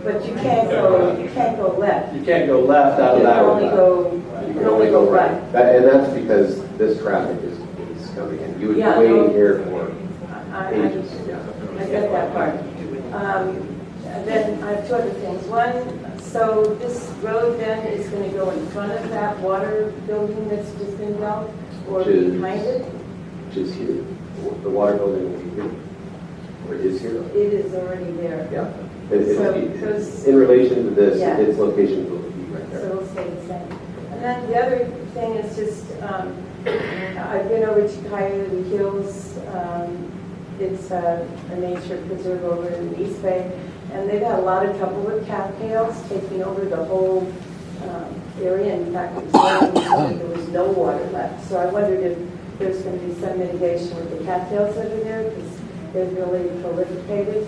But you can't go left. You can't go left out of You that one. You can only go right. And that's because this traffic is coming in. You would be Yeah, waiting no. here for I ages. Yeah. get that part. Then I have two other things. One, so this road then is going to go in front of that water building that's just been built, or Which is- behind it? Which is here. The water building will be here. Or is here. It is already there. Yeah. So In relation to this, Yeah. its location will be right So there. it'll stay the same. And then the other thing is just, I've been over to Coyote Hills. It's a nature preserve over in the East Bay. And they've had a lot of trouble with cattails taking over the whole area. In fact, it was there was no water left. So I wondered if there's going to be some mitigation with the cattails that are there, because they've really prolificated.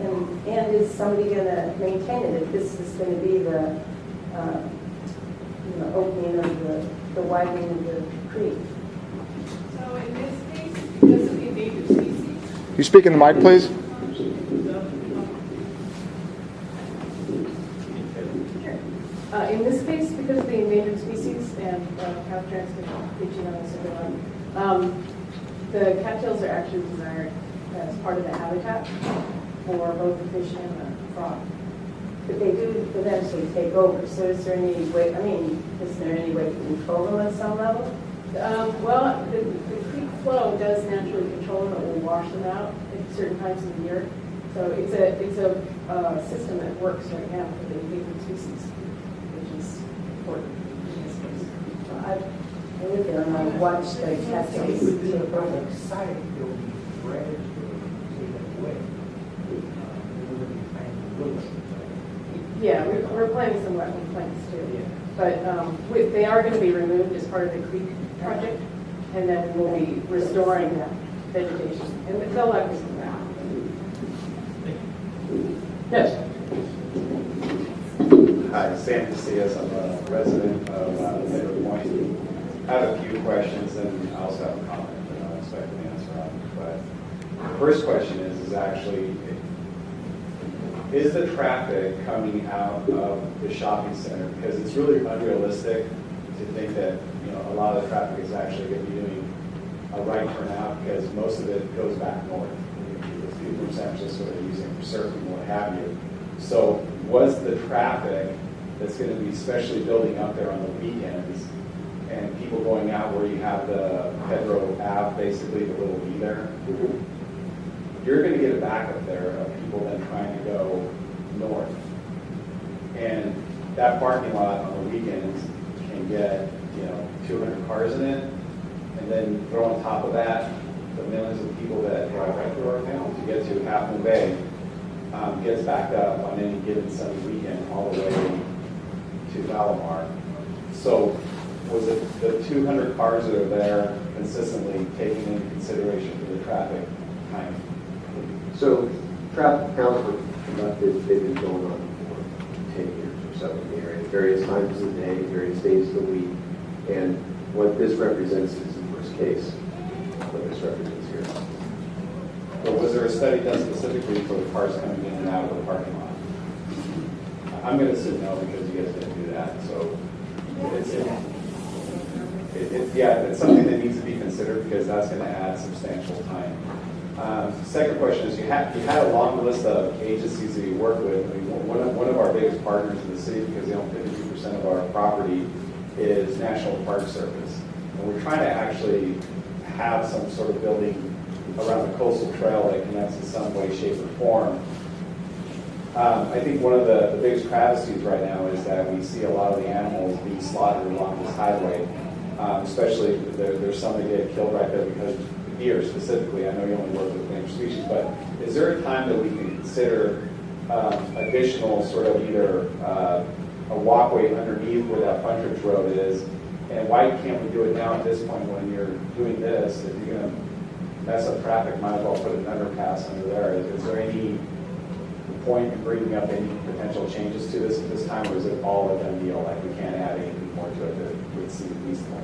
And is somebody going to maintain it if this is going to be the opening of the widening of the creek? So in this case, because of the endangered species, You speak in the mic, please? in this case, because of the endangered species and Caltrans pitching on this everyone, the cattails are actually desired as part of the habitat for both the fish and the frog. But they do eventually take over. So is there any way, is there any way to control them at some level? Well, the creek flow does naturally control them. It will wash them out at certain times of the year. So it's a system that works right now for the endangered species, which is important in this case. I live there and I watch the cattails take over. Yeah, we're planting some wetland plants too. But they are going to be removed as part of the creek project, and then we'll be restoring vegetation. And they'll let us know that. Yes. Hi, Sam Casillas. I'm a resident of San Pedro Creek. I have a few questions and I also have a comment that I'll expect an answer on. But the first question is actually, is the traffic coming out of the shopping center? Because it's really unrealistic to think that a lot of the traffic is actually going to be doing a right turn out, because most of it goes back north. People from San Francisco are using for surfing and what have you. So was the traffic that's going to be especially building up there on the weekends and people going out where you have the Pedro Ave, basically the little V there, you're going to get a backup there of people then trying to go north. And that parking lot on the weekends can get 200 cars in it, and then throw on top of that the millions of people that drive right through our town to get to Half Moon Bay. Gets backed up on any given Sunday weekend all the way to Valamar. So was it the 200 cars that are there consistently taking into consideration for the traffic timing? So traffic counts were conducted, they've been going on for 10 years or so in the area, various times of the day, various days of the week. And what this represents is the worst case, what this represents here. Or was there a study done specifically for the cars coming in and out of the parking lot? I'm going to say no, because you guys didn't do that. So it's something that needs to be considered, because that's going to add substantial time. Second question is, you had a long list of agencies that you work with. I mean, one of our biggest partners in the city, because they own 52% of our property, is National Park Service. And we're trying to actually have some sort of building around the coastal trail that connects in some way, shape, or form. I think one of the biggest travesties right now is that we see a lot of the animals being slaughtered along this highway. Especially, there's some that get killed right there because of deer specifically. I know you only work with endangered species, but is there a time that we can consider additional sort of either a walkway underneath where that frontage road is? And why can't we do it now at this point when you're doing this? If you're going to mess up traffic, might as well put an underpass under there. Is there any point in bringing up any potential changes to this at this time, or is it all a done deal? Like we can't add anything more to it that would seem reasonable?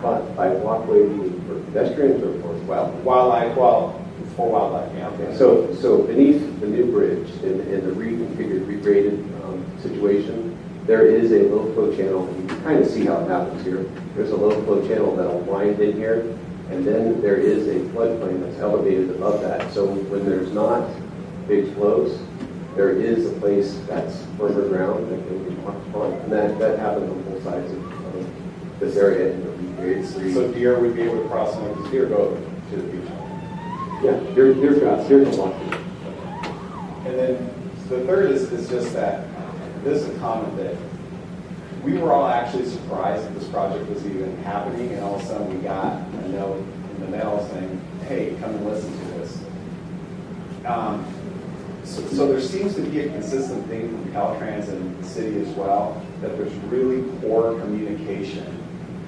But by walkway, you mean for pedestrians or for wildlife? For wildlife, yeah. Okay. So beneath the new bridge in the reconfigured, regraded situation, there is a low flow channel. You can kind of see how it happens here. There's a low flow channel that'll wind in here, and then there is a floodplain that's elevated above that. So when there's not big flows, there is a place that's firmer ground that can be walked upon. And that happens on both sides of this area in the regraded street. So deer would be able to cross, and does deer go to the beach? Yeah, deer can walk. And then the third is just that this is a comment that we were all actually surprised that this project was even happening, and all of a sudden we got a note in the mail saying, hey, come and listen to this. So there seems to be a consistent theme from Caltrans and the city as well, that there's really poor communication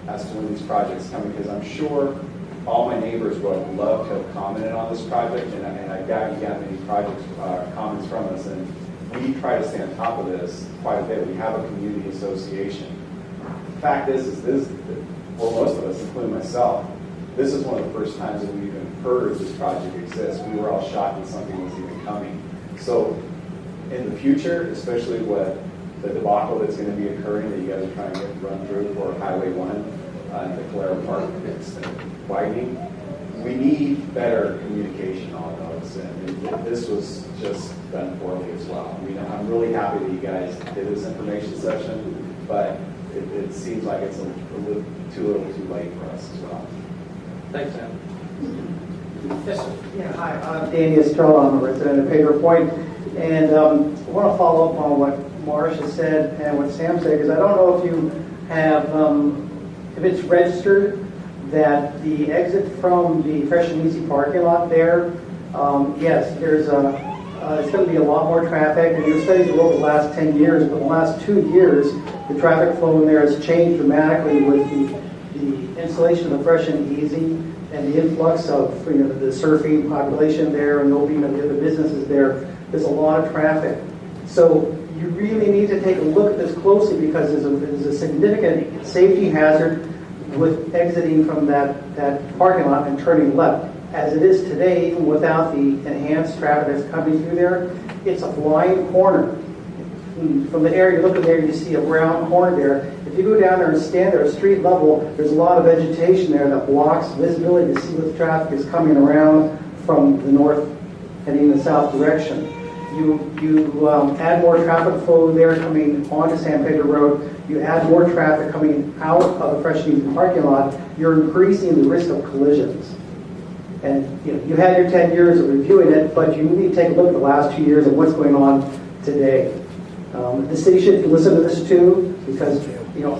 as to when these projects come, because I'm sure all my neighbors would have loved to have commented on this project, and I doubt you got many comments from us, and we try to stay on top of this quite a bit. We have a community association. The fact is this, for most of us, including myself, this is one of the first times that we've even heard this project exists. We were all shocked that something was even coming. So in the future, especially with the debacle that's going to be occurring that you guys are trying to get run through for Highway 1 and the Calera Park widening, we need better communication on those. And this was just done poorly as well. I mean, I'm really happy that you guys did this information session, but it seems like it's a little too late for us as well. Thanks, Sam. Yes, sir. Yeah, hi, I'm Danny Estrella, I'm a resident of Pedro Point, and I want to follow up on what Marcia said and what Sam said, because I don't know if you have, if it's registered that the exit from the Fresh and Easy parking lot there, yes, there's it's going to be a lot more traffic, and your studies were over the last 10 years, but the last 2 years, the traffic flow in there has changed dramatically with the installation of the Fresh and Easy and the influx of the surfing population there and the opening of the other businesses there. There's a lot of traffic. So you really need to take a look at this closely, because there's a significant safety hazard with exiting from that parking lot and turning left. As it is today, even without the enhanced traffic that's coming through there, it's a blind corner. From the area you're looking there, you see a brown corner there. If you go down there and stand there at street level, there's a lot of vegetation there that blocks visibility to see what the traffic is coming around from the north heading in the south direction. You add more traffic flow there coming onto San Pedro Road. You add more traffic coming out of the Fresh and Easy parking lot. You're increasing the risk of collisions. And you had your 10 years of reviewing it, but you need to take a look at the last 2 years of what's going on today. The city should listen to this too, because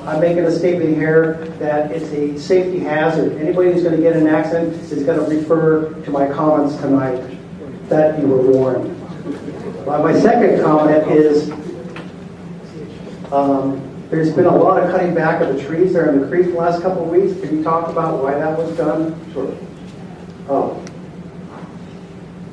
I'm making a statement here that it's a safety hazard. Anybody who's going to get in an accident is going to refer to my comments tonight. That you were warned. My second comment is there's been a lot of cutting back of the trees there in the creek the last couple of weeks. Can you talk about why that was done? Sure.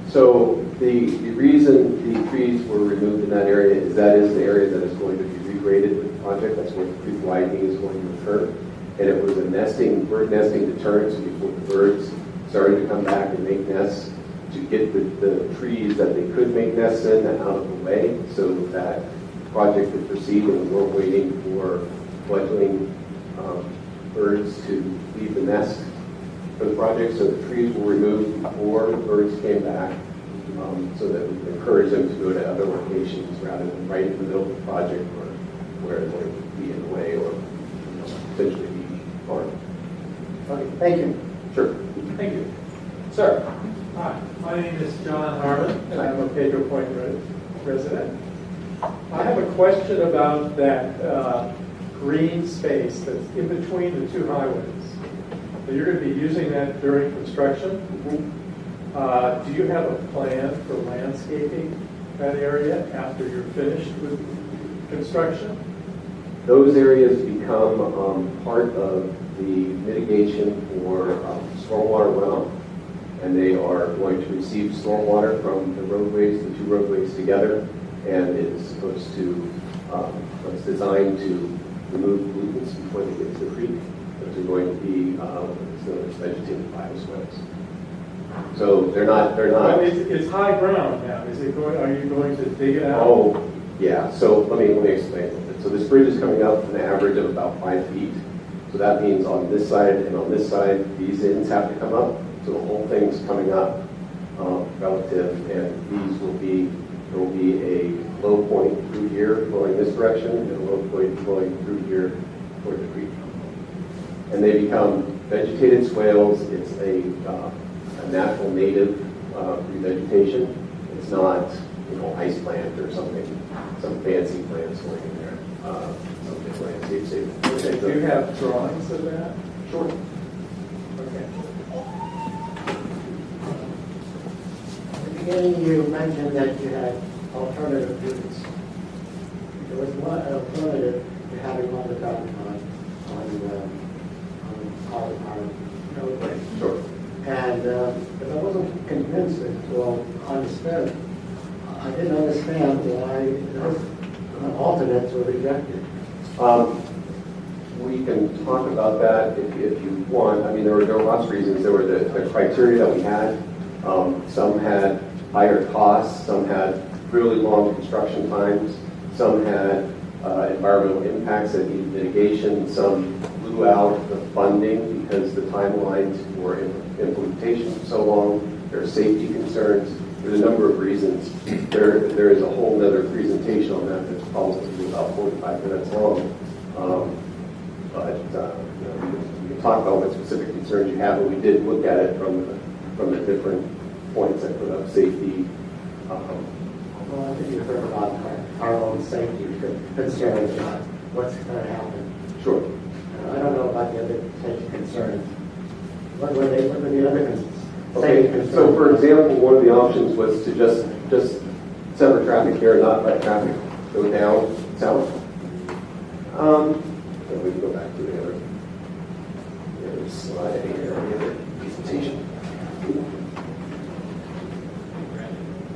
So the reason the trees were removed in that area is that is the area that is going to be regraded with the project. That's where the creek widening is going to occur. And it was a bird nesting deterrent, so before the birds started to come back and make nests, to get the trees that they could make nests in out of the way, so that project could proceed, and we weren't waiting for fledgling birds to leave the nest for the project. So the trees were removed before the birds came back, so that we could encourage them to go to other locations rather than right in the middle of the project where it would be in the way or potentially be harmed. Okay, thank you. Sure. Thank you. Sir. Hi, my name is John Harmon, and I'm a Pedro Point resident. I have a question about that green space that's in between the two highways. So you're going to be using that during construction. Do you have a plan for landscaping that area after you're finished with construction? Those areas become part of the mitigation for stormwater runoff, and they are going to receive stormwater from the roadways, the two roadways together, and it's supposed to, it's designed to remove pollutants before they get to the creek. Those are going to be vegetated bioswales. So they're not. But it's high ground now. Are you going to dig it out? Oh, yeah. So let me explain a little bit. So this bridge is coming up an average of about 5 feet. So that means on this side and on this side, these ends have to come up. So the whole thing's coming up relative, and there will be a low point through here flowing this direction and a low point flowing through here toward the creek. And they become vegetated swales. It's a natural native revegetation. It's not, ice plant or something, some fancy plants going in there. Something landscape. Do you have drawings of that? Sure. Okay. beginning, you mentioned that you had alternative routes. There was one alternative to having longer traffic on roadway. Sure. And but I wasn't convinced to understand. I didn't understand why those alternates were rejected. We can talk about that if you want. I mean, there were lots of reasons. There were the criteria that we had. Some had higher costs. Some had really long construction times. Some had environmental impacts that needed mitigation. Some blew out the funding because the timelines for implementation were so long. There are safety concerns. There's a number of reasons. There is a whole other presentation on that that's probably about 45 minutes long. But we can talk about what specific concerns you have, but we did look at it from the different points that put up safety. Well, I think you've heard about our own safety concerns about what's going to happen. Sure. I don't know about the other safety concerns. What were the other Okay, safety concerns? so for example, one of the options was to just sever traffic here and not let traffic go down south. And we can go back to the other slide here, the other presentation.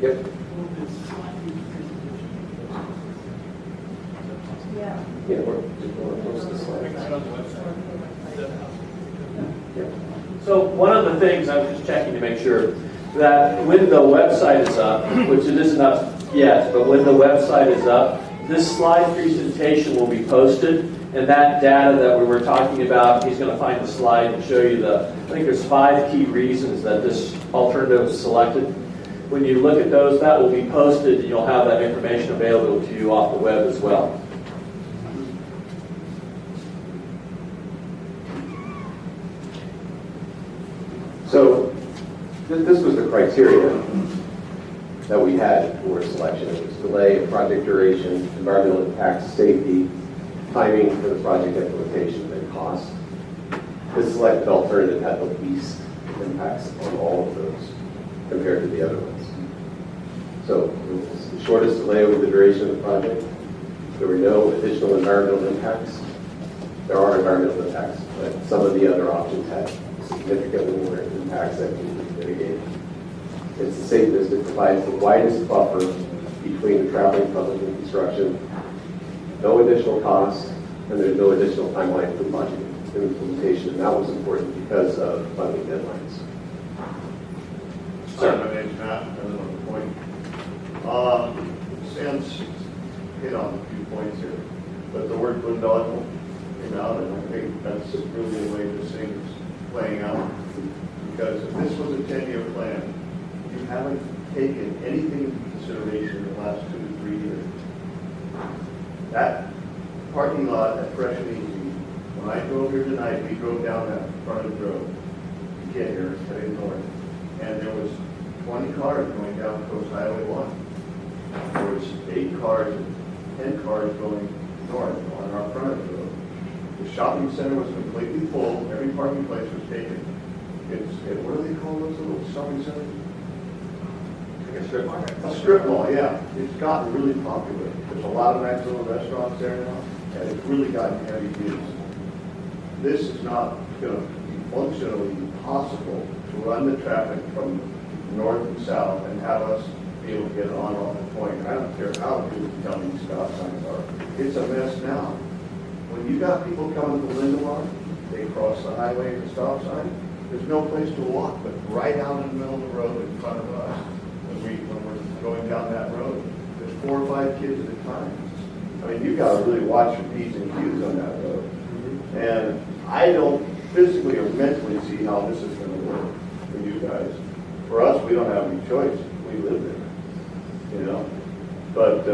Yep. Yeah, we're post the slide. Yep. So one of the things, I was just checking to make sure, that when the website is up, which it isn't up yet, but when the website is up, this slide presentation will be posted, and that data that we were talking about, he's going to find the slide and show you I think there's 5 key reasons that this alternative was selected. When you look at those, that will be posted, and you'll have that information available to you off the web as well. So this was the criteria that we had for selection. It was delay, project duration, environmental impacts, safety, timing for the project implementation, and cost. This selected alternative had the least impacts on all of those compared to the other ones. So it was the shortest delay over the duration of the project. There were no additional environmental impacts. There are environmental impacts, but some of the other options had significantly more impacts that need to be mitigated. It's the safest. It provides the widest buffer between the traveling public and construction. No additional costs, and there's no additional timeline for project implementation. And that was important because of funding deadlines. Hi, my name's Matt. I live on the point. Sam's hit on a few points here, but the word boondoggle came out, and I think that's really the way this thing is playing out. Because if this was a 10-year plan, you haven't taken anything into consideration in the last 2 to 3 years. That parking lot at Fresh and Easy, when I drove here tonight, we drove down that frontage road to get here, heading north, and there was 20 cars going down Coast Highway 1. There was 8 cars and 10 cars going north on our frontage road. The shopping center was completely full. Every parking place was taken. What do they call those little shopping centers? Like a strip mall. A strip mall, yeah. It's gotten really popular. There's a lot of nice little restaurants there now, and it's really gotten heavy use. This is not going to be functionally possible to run the traffic from north and south and have us be able to get on off the point. I don't care how good tell me these stop signs are. It's a mess now. When you got people coming from Lindelof, they cross the highway at the stop sign. There's no place to walk but right out in the middle of the road in front of us. When we're going down that road, there's 4 or 5 kids at a time. I mean, you've got to really watch your P's and Q's on that road. And I don't physically or mentally see how this is going to work for you guys. For us, we don't have any choice. We live there, you know. But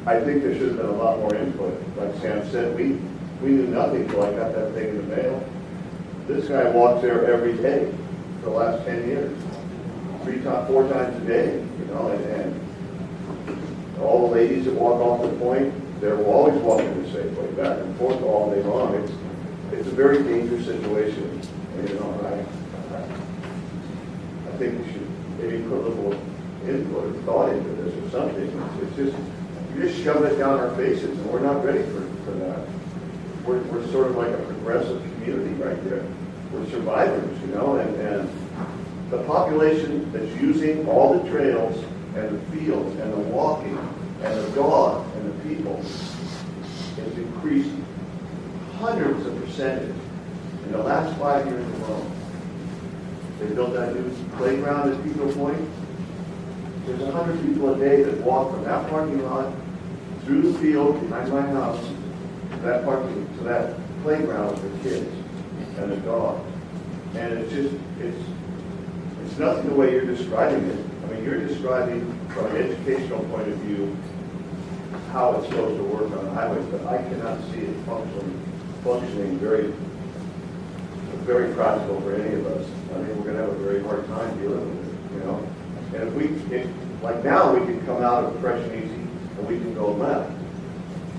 I think there should have been a lot more input. Like Sam said, we knew nothing until I got that thing in the mail. This guy walks there every day for the last 10 years. 4 times a day, you know, and all the ladies that walk off the point, they're always walking the safe way back and forth all day long. It's a very dangerous situation. And, you know, I think we should maybe put a little input or thought into this or something. It's just, you just shove it down our faces, and we're not ready for that. We're sort of like a progressive community right there. We're survivors, you know, and the population that's using all the trails and the fields and the walking and the dog and the people has increased hundreds of percentage in the last 5 years alone. They built that new playground at Pedro Point. There's 100 people a day that walk from that parking lot through the field behind my house to that playground for kids and the dog. And it's just, it's nothing the way you're describing it. I mean, you're describing from an educational point of view how it's supposed to work on the highways, but I cannot see it functioning very, very practical for any of us. I mean, we're going to have a very hard time dealing with it, you know. And like now, we can come out of Fresh and Easy and we can go left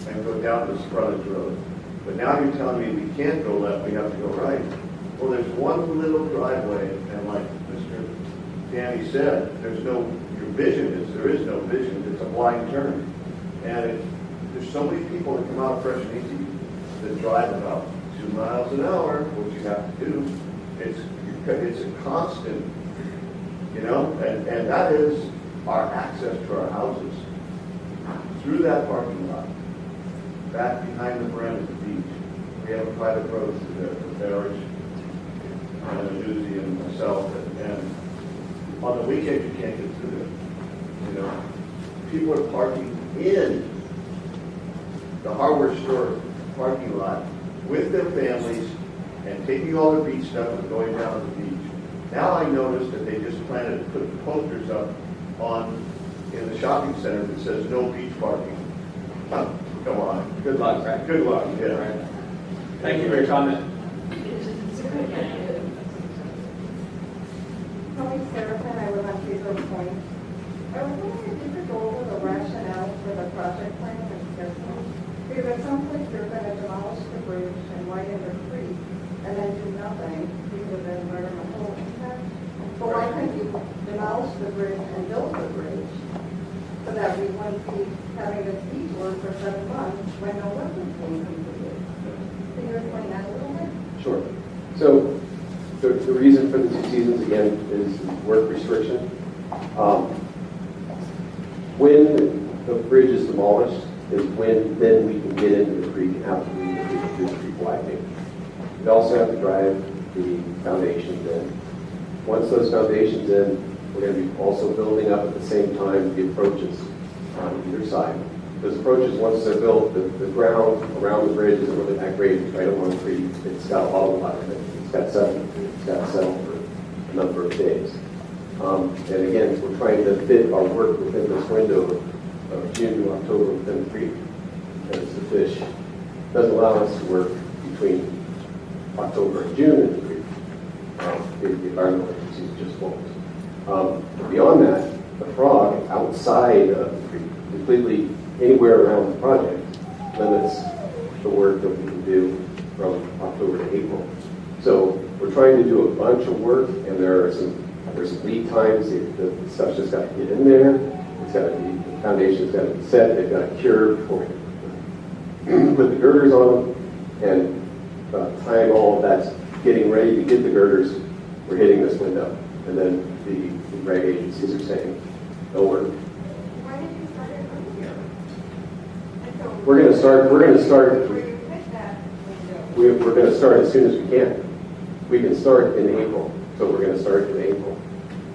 and go down this frontage road. But now you're telling me we can't go left, we have to go right. Well, there's one little driveway, and like Mr. Danny said, there is no vision, it's a blind turn. And there's so many people that come out of Fresh and Easy that drive about 2 miles an hour, which you have to do. It's a constant, you know, and that is our access to our houses. Through that parking lot, back behind the Brand at the beach, we have a private road through there for Barrage and Newsy and myself, and on the weekends you can't get through there. You know, people are parking in the hardware store parking lot with their families and taking all their beach stuff and going down to the beach. Now I noticed that they just planted to put posters up in the shopping center that says no beach parking. Come on. Good luck, right? Good luck, yeah. Right. Thank you for your comment. Tony Seraphin, I live on Pedro Point. I was wondering if you could go over the rationale for the project plan and schedule. Because at some point you're going to demolish the bridge and widen the creek and then do nothing because of the environmental impact. But why couldn't you demolish the bridge and build the bridge so that we wouldn't be having this beach work for 7 months when no work is being completed? Can you explain that a little bit? Sure. So the reason for the 2 seasons, again, is work restriction. When the bridge is demolished is when then we can get into the creek and have to leave the creek through the creek widening. We also have to drive the foundations in. Once those foundations in, we're going to be also building up at the same time the approaches on either side. Those approaches, once they're built, the ground around the bridge isn't really that great. Right along the creek, it's got a lot of water in it. It's got settled for a number of days. And again, we're trying to fit our work within this window of June to October within the creek. As the fish doesn't allow us to work between October and June in the creek. The environmental agencies just won't. Beyond that, the frog outside of the creek, completely anywhere around the project, limits the work that we can do from October to April. So we're trying to do a bunch of work, and there's some lead times. The stuff's just got to get in there. It's got to be, the foundation's got to be set. They've got to cure before we put the girders on them. And by the time all of that's getting ready to get the girders, we're hitting this window. And then the reg agencies are saying, no work. Why did you start it earlier? We're going to start as soon as we can. We can start in April, so we're going to start in April.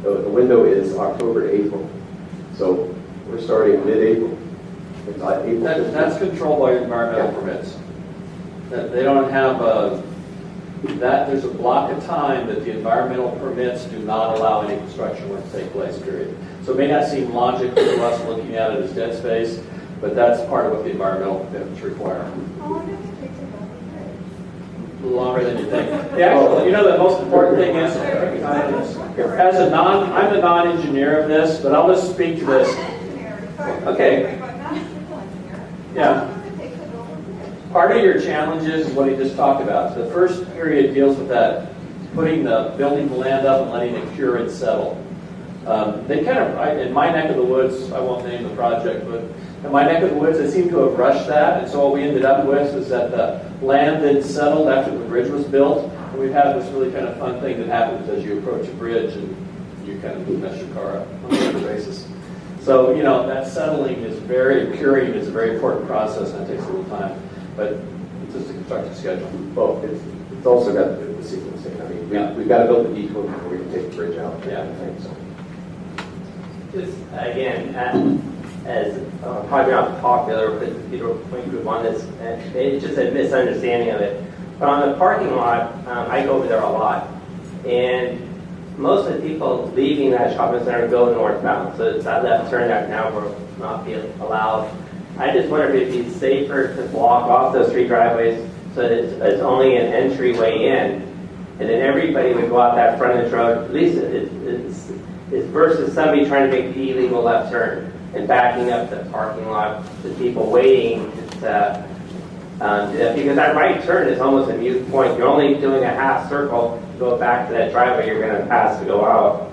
The window is October to April, so we're starting mid-April. It's April. That's controlled by environmental permits. That they don't have there's a block of time that the environmental permits do not allow any construction work to take place, period. So it may not seem logical to us looking at it as dead space, but that's part of what the environmental permits require. How long does it take to build the bridge? A little longer than you think. Actually, the most important thing is, I'm a non-engineer of this, but I'll just speak to this. Okay. Yeah. Part of your challenges is what he just talked about. The first period deals with that, putting the building the land up and letting it cure and settle. They kind of, in my neck of the woods, I won't name the project, but in my neck of the woods, they seem to have rushed that. And so what we ended up with is that the land then settled after the bridge was built. And we've had this really kind of fun thing that happens as you approach a bridge and you kind of mess your car up on a regular basis. So, that settling is curing is a very important process, and it takes a little time. But it's just a construction schedule. Well, it's also got the sequencing. I mean, we've got to build the detour before we can take the bridge out. Yeah. So. Just again, as probably not popular with the Pedro Point group on this, it's just a misunderstanding of it. But on the parking lot, I go over there a lot, and most of the people leaving that shopping center go northbound. So it's that left turn that now will not be allowed. I just wonder if it'd be safer to block off those 3 driveways so that it's only an entryway in, and then everybody would go out that frontage road. At least it's versus somebody trying to make the illegal left turn and backing up the parking lot with people waiting to because that right turn is almost a mute point. You're only doing a half circle to go back to that driveway you're going to pass to go out.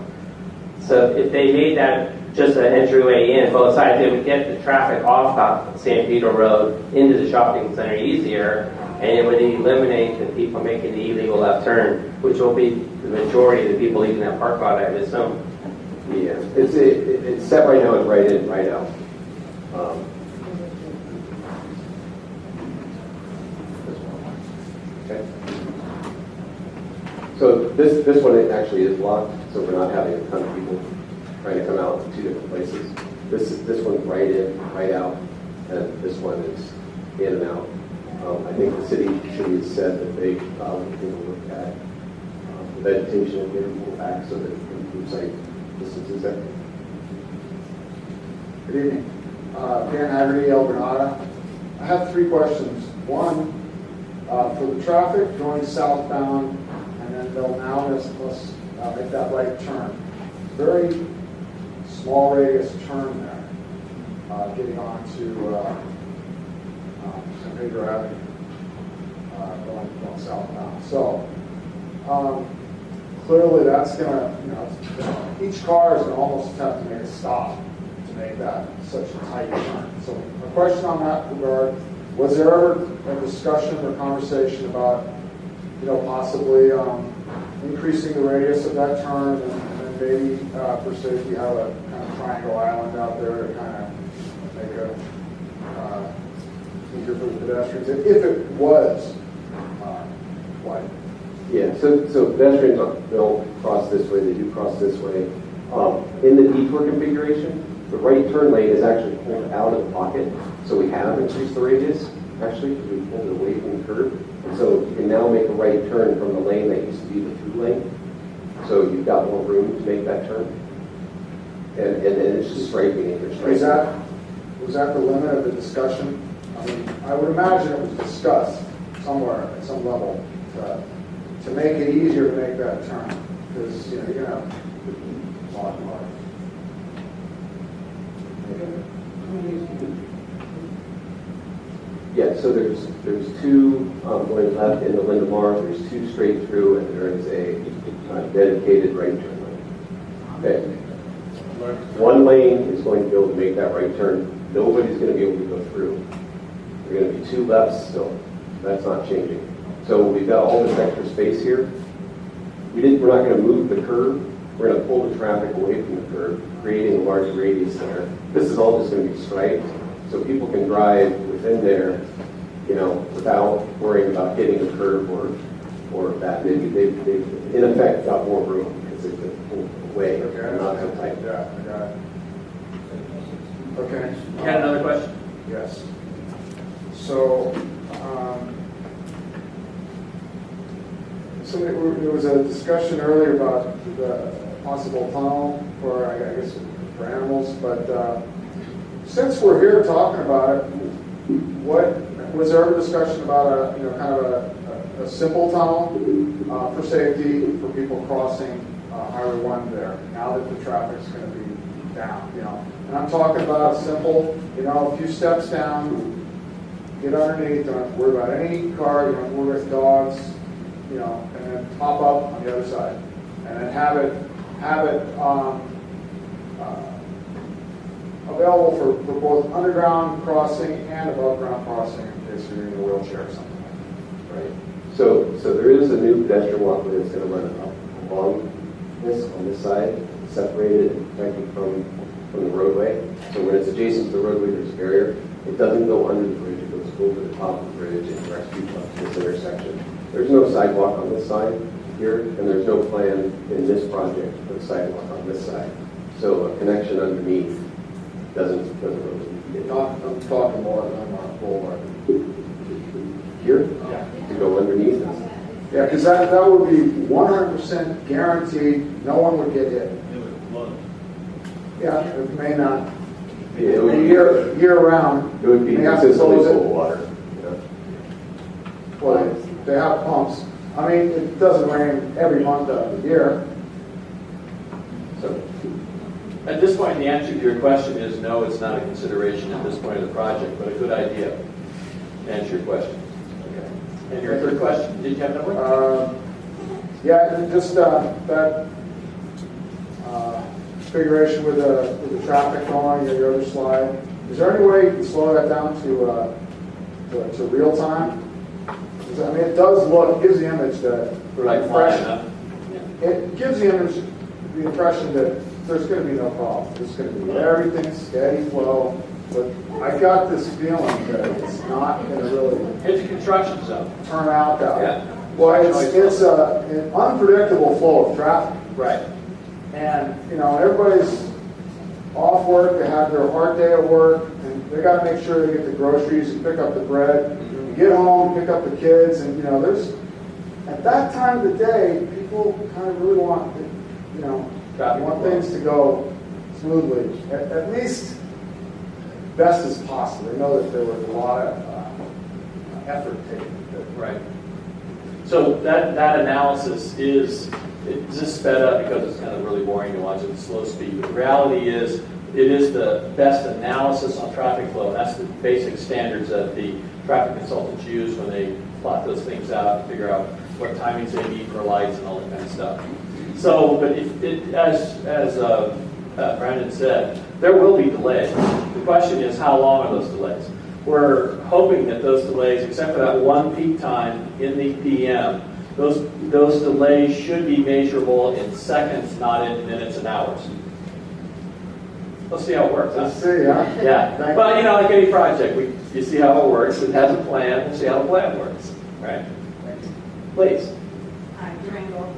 So if they made that just an entryway in both sides, they would get the traffic off of San Pedro Road into the shopping center easier, and it would eliminate the people making the illegal left turn, which will be the majority of the people leaving that park lot, I would assume. Yeah, it's set right now as right in, right out. Okay. So this one actually is locked, so we're not having a ton of people trying to come out from 2 different places. This one's right in, right out, and this one is in and out. I think the city should have said that they probably take a look at the vegetation and get it pulled back so that it improves site distances there. Good evening. Dan Haggerty, El Granada. I have 3 questions. One, for the traffic going southbound and then they'll now let's make that right turn. Very small radius turn there, getting onto San Pedro Avenue, going southbound. So clearly that's going to, each car is going to almost have to make a stop to make that such a tight turn. So a question on that regard, was there ever a discussion or conversation about, possibly increasing the radius of that turn and maybe for safety have a kind of triangle island out there to kind of make a easier for the pedestrians if it was wide? Yeah, so pedestrians don't cross this way, they do cross this way. In the detour configuration, the right turn lane is actually pulled out of the pocket, so we have increased the radius, actually, because we pulled it away from the curb. And so you can now make a right turn from the lane that used to be the through lane. So you've got more room to make that turn. And then it's just striping and you're striping. Was that the limit of the discussion? I mean, I would imagine it was discussed somewhere at some level to make it easier to make that turn, because you're going to have a lot of cars. Yeah, so there's 2 going left in the Lindemar, there's 2 straight through, and there is a dedicated right turn lane. Okay. 1 lane is going to be able to make that right turn. Nobody's going to be able to go through. There are going to be 2 lefts still. That's not changing. So we've got all this extra space here. We're not going to move the curb. We're going to pull the traffic away from the curb, creating a larger radius there. This is all just going to be striped, so people can drive within there, without worrying about hitting the curb or that. They've in effect got more room because it's pulled away. Okay, not so tight. Yeah, I got it. Okay. You had another question? Yes. So, there was a discussion earlier about the possible tunnel for, I guess, for animals, but since we're here talking about it, was there ever discussion about kind of a simple tunnel for safety for people crossing Highway 1 there, now that the traffic's going to be down, And I'm talking about a simple, a few steps down, get underneath, don't have to worry about any car, you don't have to worry about dogs, and then pop up on the other side. And then have it available for both underground crossing and above ground crossing in case you're in a wheelchair or something. Right. So there is a new pedestrian walkway that's going to run up along on this side, separated and protected from the roadway. So when it's adjacent to the roadway, there's a barrier. It doesn't go under the bridge, it goes over the top of the bridge and directs people up to this intersection. There's no sidewalk on this side here, and there's no plan in this project for the sidewalk on this side. So a connection underneath doesn't really need it. I'm talking more than on Boulevard. Here? Yeah. To go underneath? Yeah, because that would be 100% guaranteed, no one would get hit. Yeah, it may not. Yeah, it would be Year round. It would be They have to consistently close it. full of water. Yeah. Well, they have pumps. I mean, it doesn't rain every month of the year. So, at this point, the answer to your question is no, it's not a consideration at this point of the project, but a good idea to answer your question. Okay. And your third question, did you have another one? Yeah, and just that configuration with the traffic going, your other slide. Is there any way you can slow that down to real time? 'Cause, I mean, it does look, gives the image that Like flying up. it gives the image the impression that there's going to be no problem. It's going to be everything steady flow. But I got this feeling that it's not going to really It's a construction zone. turn out that way. Yeah. Well, it's an unpredictable flow of traffic. Right. And, you know, everybody's off work, they have their hard day at work, and they got to make sure they get the groceries and pick up the bread. You get home, pick up the kids, and, you know, at that time of the day, people kind of really want, you know, want things to go smoothly, at least best as possible. They know that there was a lot of effort taken. Right. So that analysis is just sped up because it's kind of really boring to watch it at slow speed. But the reality is, it is the best analysis on traffic flow. That's the basic standards that the traffic consultants use when they plot those things out and figure out what timings they need for lights and all that kind of stuff. So, but as Brandon said, there will be delays. The question is, how long are those delays? We're hoping that those delays, except for that one peak time in the PM, those delays should be measurable in seconds, not in minutes and hours. Let's see how it works. Let's see, huh? Yeah. But, you know, like any project, you see how it works. It has a plan. We'll see how the plan works. Right? Please. Hi, Durango.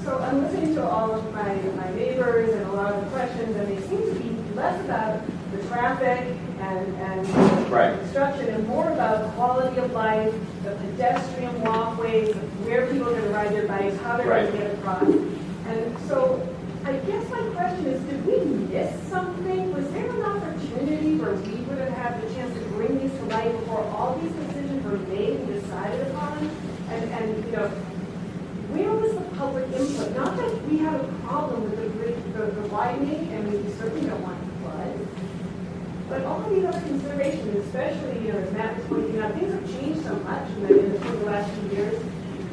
So I'm listening to all of my neighbors and a lot of the questions, and they seem to be less about the traffic and construction and more about quality of life, the pedestrian walkways, where people are going to ride their bikes, how they're going to get across. And so I guess my question is, did we miss something? Was there an opportunity where we would have had the chance to bring these to light before all these decisions were made and decided upon? And you know, where was the public input? Not that we have a problem with the bridge, the widening, and we certainly don't want to flood, but all of these other considerations, especially, you know, as Matt was pointing out, things have changed so much in the last few years.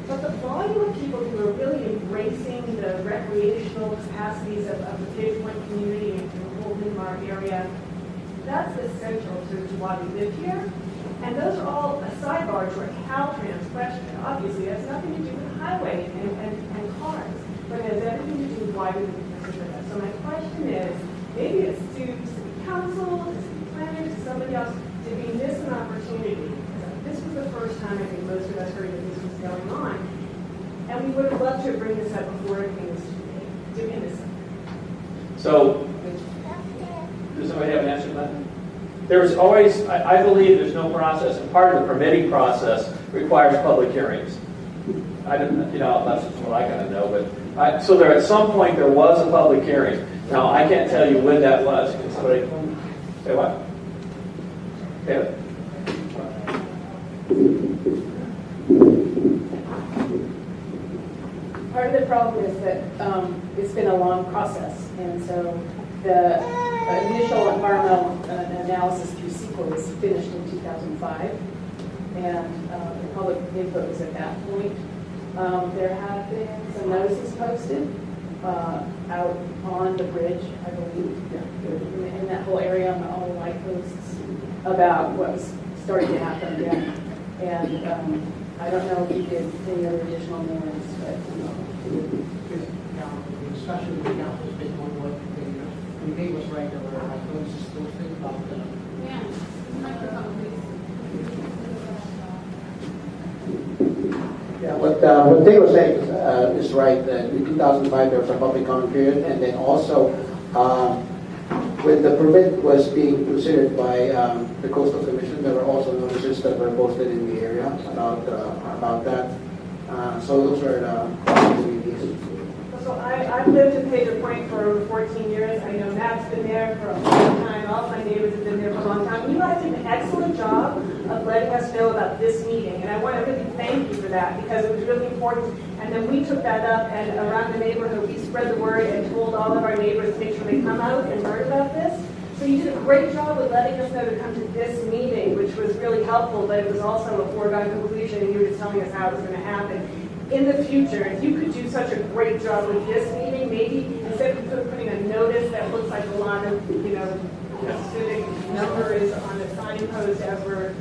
But the volume of people who are really embracing the recreational capacities of the Page Point community and the whole Linmar area, that's essential to why we live here. And those are all a sidebar to a Caltrans question. Obviously, that's nothing to do with highway and cars, but it has everything to do with why we live in Pacifica. So my question is, maybe it's to city council, to city planners, to somebody else, did we miss an opportunity? This was the first time I think most of us heard that this was going on. And we would have loved to bring this up before everything was too late. Did we miss something? So, does somebody have an answer to that? There's always, I believe there's no process, and part of the permitting process requires public hearings. I don't, you know, that's what I kind of know, but so there at some point there was a public hearing. Now I can't tell you when that was. Can somebody say what? David. Part of the problem is that it's been a long process, and so the initial environmental analysis through CEQA was finished in 2005, and the public input was at that point. There have been some notices posted. out on the bridge, I believe, in that whole area on all the light posts about what was starting to happen again. And I don't know if you did any other additional mailings, but. The discussion with the council has been on what the debate was right over. I suppose those things about the. Yeah, what Dave was saying is right. In 2005, there was a public comment period, and then also when the permit was being considered by the Coastal Commission, there were also notices that were posted in the area about that. So those are the activities. So I've lived in Pedro Point for over 14 years. I know Matt's been there for a long time. All of my neighbors have been there for a long time. You guys did an excellent job of letting us know about this meeting, and I want to really thank you for that because it was really important. And then we took that up, and around the neighborhood, we spread the word and told all of our neighbors to make sure they come out and learn about this. So you did a great job of letting us know to come to this meeting, which was really helpful, but it was also a foregone conclusion, and you were just telling us how it was going to happen. In the future, if you could do such a great job with this meeting, maybe instead of putting a notice that looks like a lot of, civic numbers on the signpost as we're,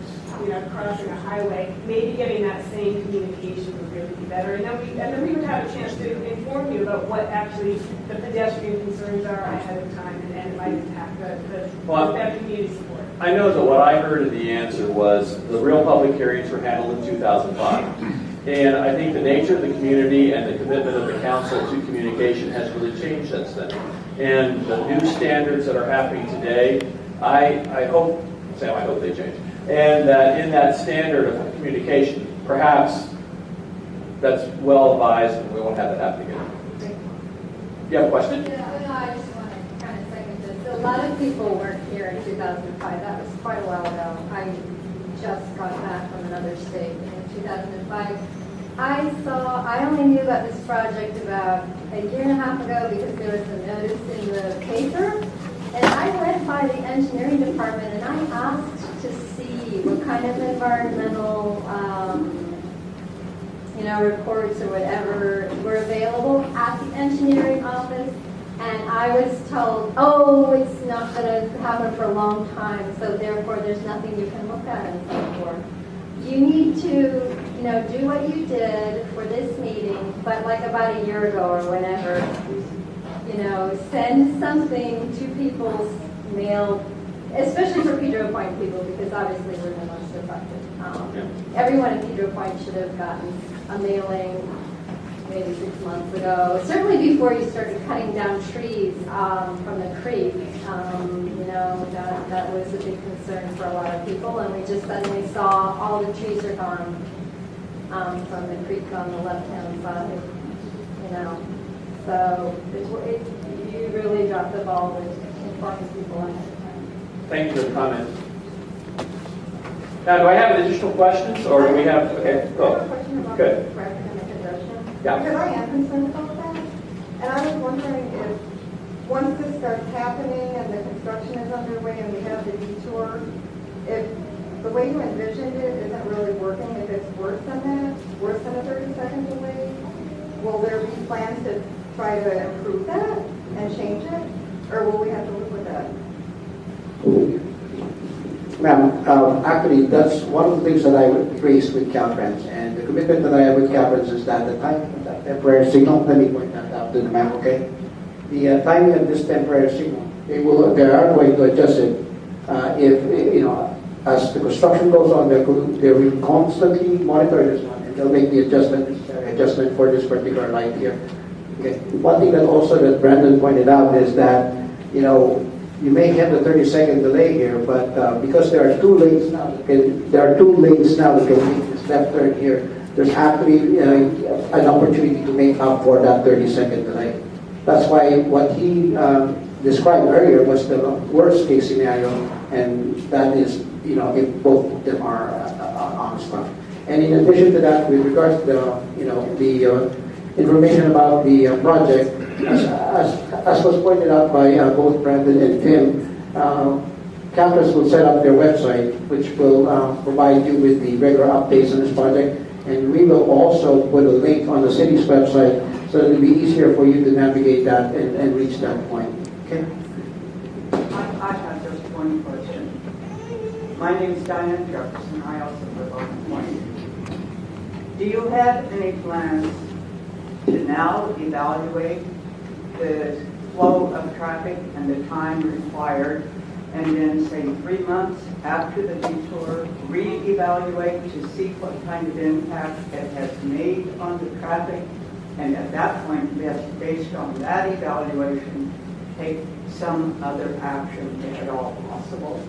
crossing a highway, maybe getting that same communication would really be better. And then we would have a chance to inform you about what actually the pedestrian concerns are ahead of time and might impact the community support. I know that what I heard in the answer was the real public hearings were handled in 2005. And I think the nature of the community and the commitment of the council to communication has really changed since then. And the new standards that are happening today, I hope they change. And that in that standard of communication, perhaps that's well advised and we won't have that happen again. You have a question? Yeah, I just want to kind of second this. A lot of people weren't here in 2005. That was quite a while ago. I just got back from another state in 2005. I only knew about this project about a year and a half ago because there was a notice in the paper. And I went by the engineering department and I asked to see what kind of environmental, reports or whatever were available at the engineering office. And I was told, oh, it's not going to happen for a long time, so therefore there's nothing you can look at and so forth. You need to, do what you did for this meeting, but like about a year ago or whenever, send something to people's mail, especially for Pedro Point people, because obviously we're the most affected. Everyone in Pedro Point should have gotten a mailing maybe 6 months ago, certainly before you started cutting down trees from the creek. That was a big concern for a lot of people, and we just suddenly saw all the trees are gone from the creek on the left-hand side. So you really dropped the ball with informing people ahead of time. Thank you for the comment. Now, do I have additional questions, or do we have? Okay, go. I have a question about Good. the traffic and the congestion. Yeah. Because I am concerned about that. And I was wondering if, once this starts happening and the construction is underway and we have the detour, if the way you envisioned it isn't really working, if it's worse than that, worse than a 30-second delay, will there be plans to try to improve that and change it? Or will we have to live with that? Ma'am, actually, that's one of the things that I would raise with Caltrans, and the commitment that I have with Caltrans is that the time of that temporary signal, let me point that out to the ma'am, okay? The timing of this temporary signal, they are going to adjust it as the construction goes on, they will constantly monitor this one, and they'll make the adjustment for this particular light here. Okay. One thing that Brandon pointed out is that, you may have the 30-second delay here, but because there are two lanes now, that can make this left turn here, there's actually an opportunity to make up for that 30-second delay. That's why what he described earlier was the worst case scenario, and that is, if both of them are on stop. And in addition to that, with regards to the information about the project, as was pointed out by both Brandon and Tim, Caltrans will set up their website, which will provide you with the regular updates on this project. And we will also put a link on the city's website so it'll be easier for you to navigate that and reach that point. Okay? I have just one question. My name is Diane Jefferson. I also live on Point. Do you have any plans to now evaluate the flow of traffic and the time required, and then say 3 months after the detour, re-evaluate to see what kind of impact it has made on the traffic, and at that point, based on that evaluation, take some other action if at all possible?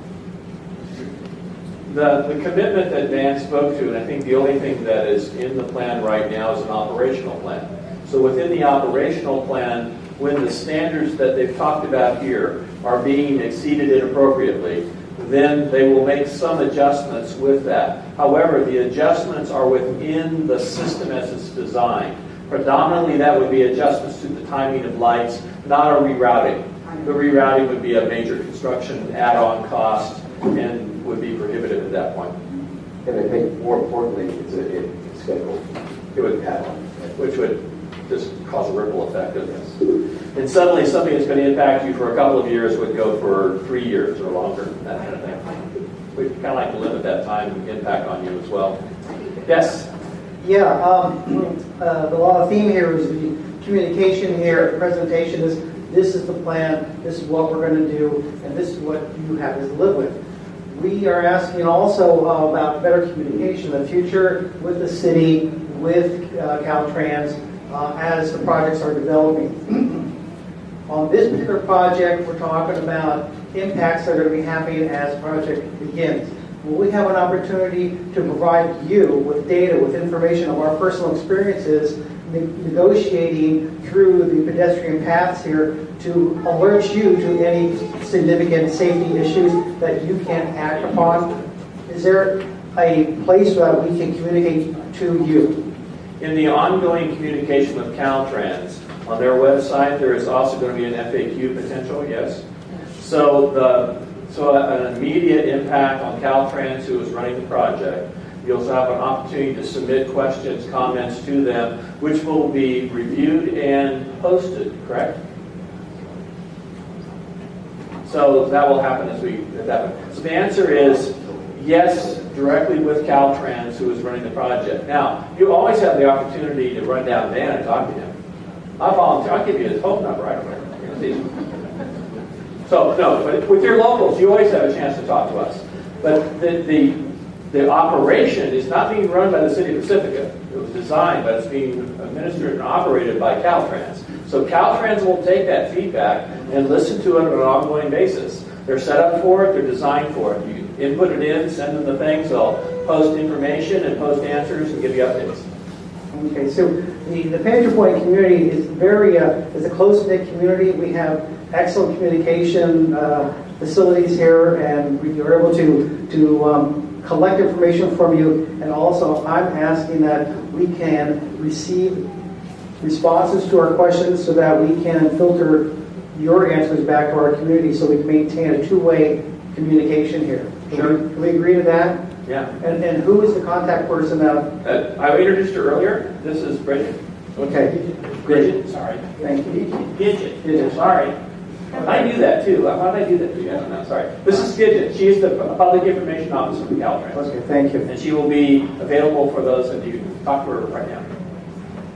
The commitment that Dan spoke to, and I think the only thing that is in the plan right now is an operational plan. So within the operational plan, when the standards that they've talked about here are being exceeded inappropriately, then they will make some adjustments with that. However, the adjustments are within the system as it's designed. Predominantly, that would be adjustments to the timing of lights, not a rerouting. The rerouting would be a major construction add-on cost and would be prohibitive at that point. And I think more importantly, it's scheduled. It would add on, which would just cause a ripple effect of this. And suddenly something that's going to impact you for a couple of years would go for 3 years or longer, that kind of thing. We'd kind of like to limit that time impact on you as well. Yes? Yeah, the lot of theme here is the communication here, the presentation is, this is the plan, this is what we're going to do, and this is what you have to live with. We are asking also about better communication in the future with the city, with Caltrans, as the projects are developing. On this particular project, we're talking about impacts that are going to be happening as the project begins. Will we have an opportunity to provide you with data, with information of our personal experiences, negotiating through the pedestrian paths here to alert you to any significant safety issues that you can act upon? Is there a place that we can communicate to you? In the ongoing communication with Caltrans, on their website, there is also going to be an FAQ potential, yes? So an immediate impact on Caltrans, who is running the project. You also have an opportunity to submit questions, comments to them, which will be reviewed and posted, correct? So that will happen as so the answer is yes, directly with Caltrans, who is running the project. Now, you always have the opportunity to run down Dan and talk to him. I'll volunteer. I'll give you his phone number. I don't know. So, no, but with your locals, you always have a chance to talk to us. But the operation is not being run by the City of Pacifica. It was designed, but it's being administered and operated by Caltrans. So Caltrans will take that feedback and listen to it on an ongoing basis. They're set up for it. They're designed for it. You input it in, send them the things. They'll post information and post answers and give you updates. Okay, so the Pedro Point community is is a close-knit community. We have excellent communication facilities here, and we are able to collect information from you. And also, I'm asking that we can receive responses to our questions so that we can filter your answers back to our community, so we can maintain a two-way communication here. Sure. Can we agree to that? Yeah. And who is the contact person now? I introduced her earlier. This is Bridget. Okay. Great. Gidget, sorry. Thank you. Gidget, sorry. I do that too. Why did I do that to you? I don't know. Sorry. This is Gidget. She is the Public Information Officer for Caltrans. Okay, thank you. And she will be available for those of you who talk to her right now.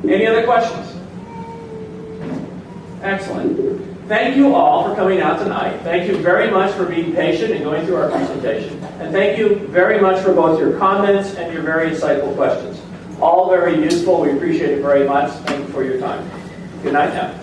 Any other questions? Excellent. Thank you all for coming out tonight. Thank you very much for being patient and going through our presentation. And thank you very much for both your comments and your very insightful questions. All very useful. We appreciate it very much. Thank you for your time. Good night now.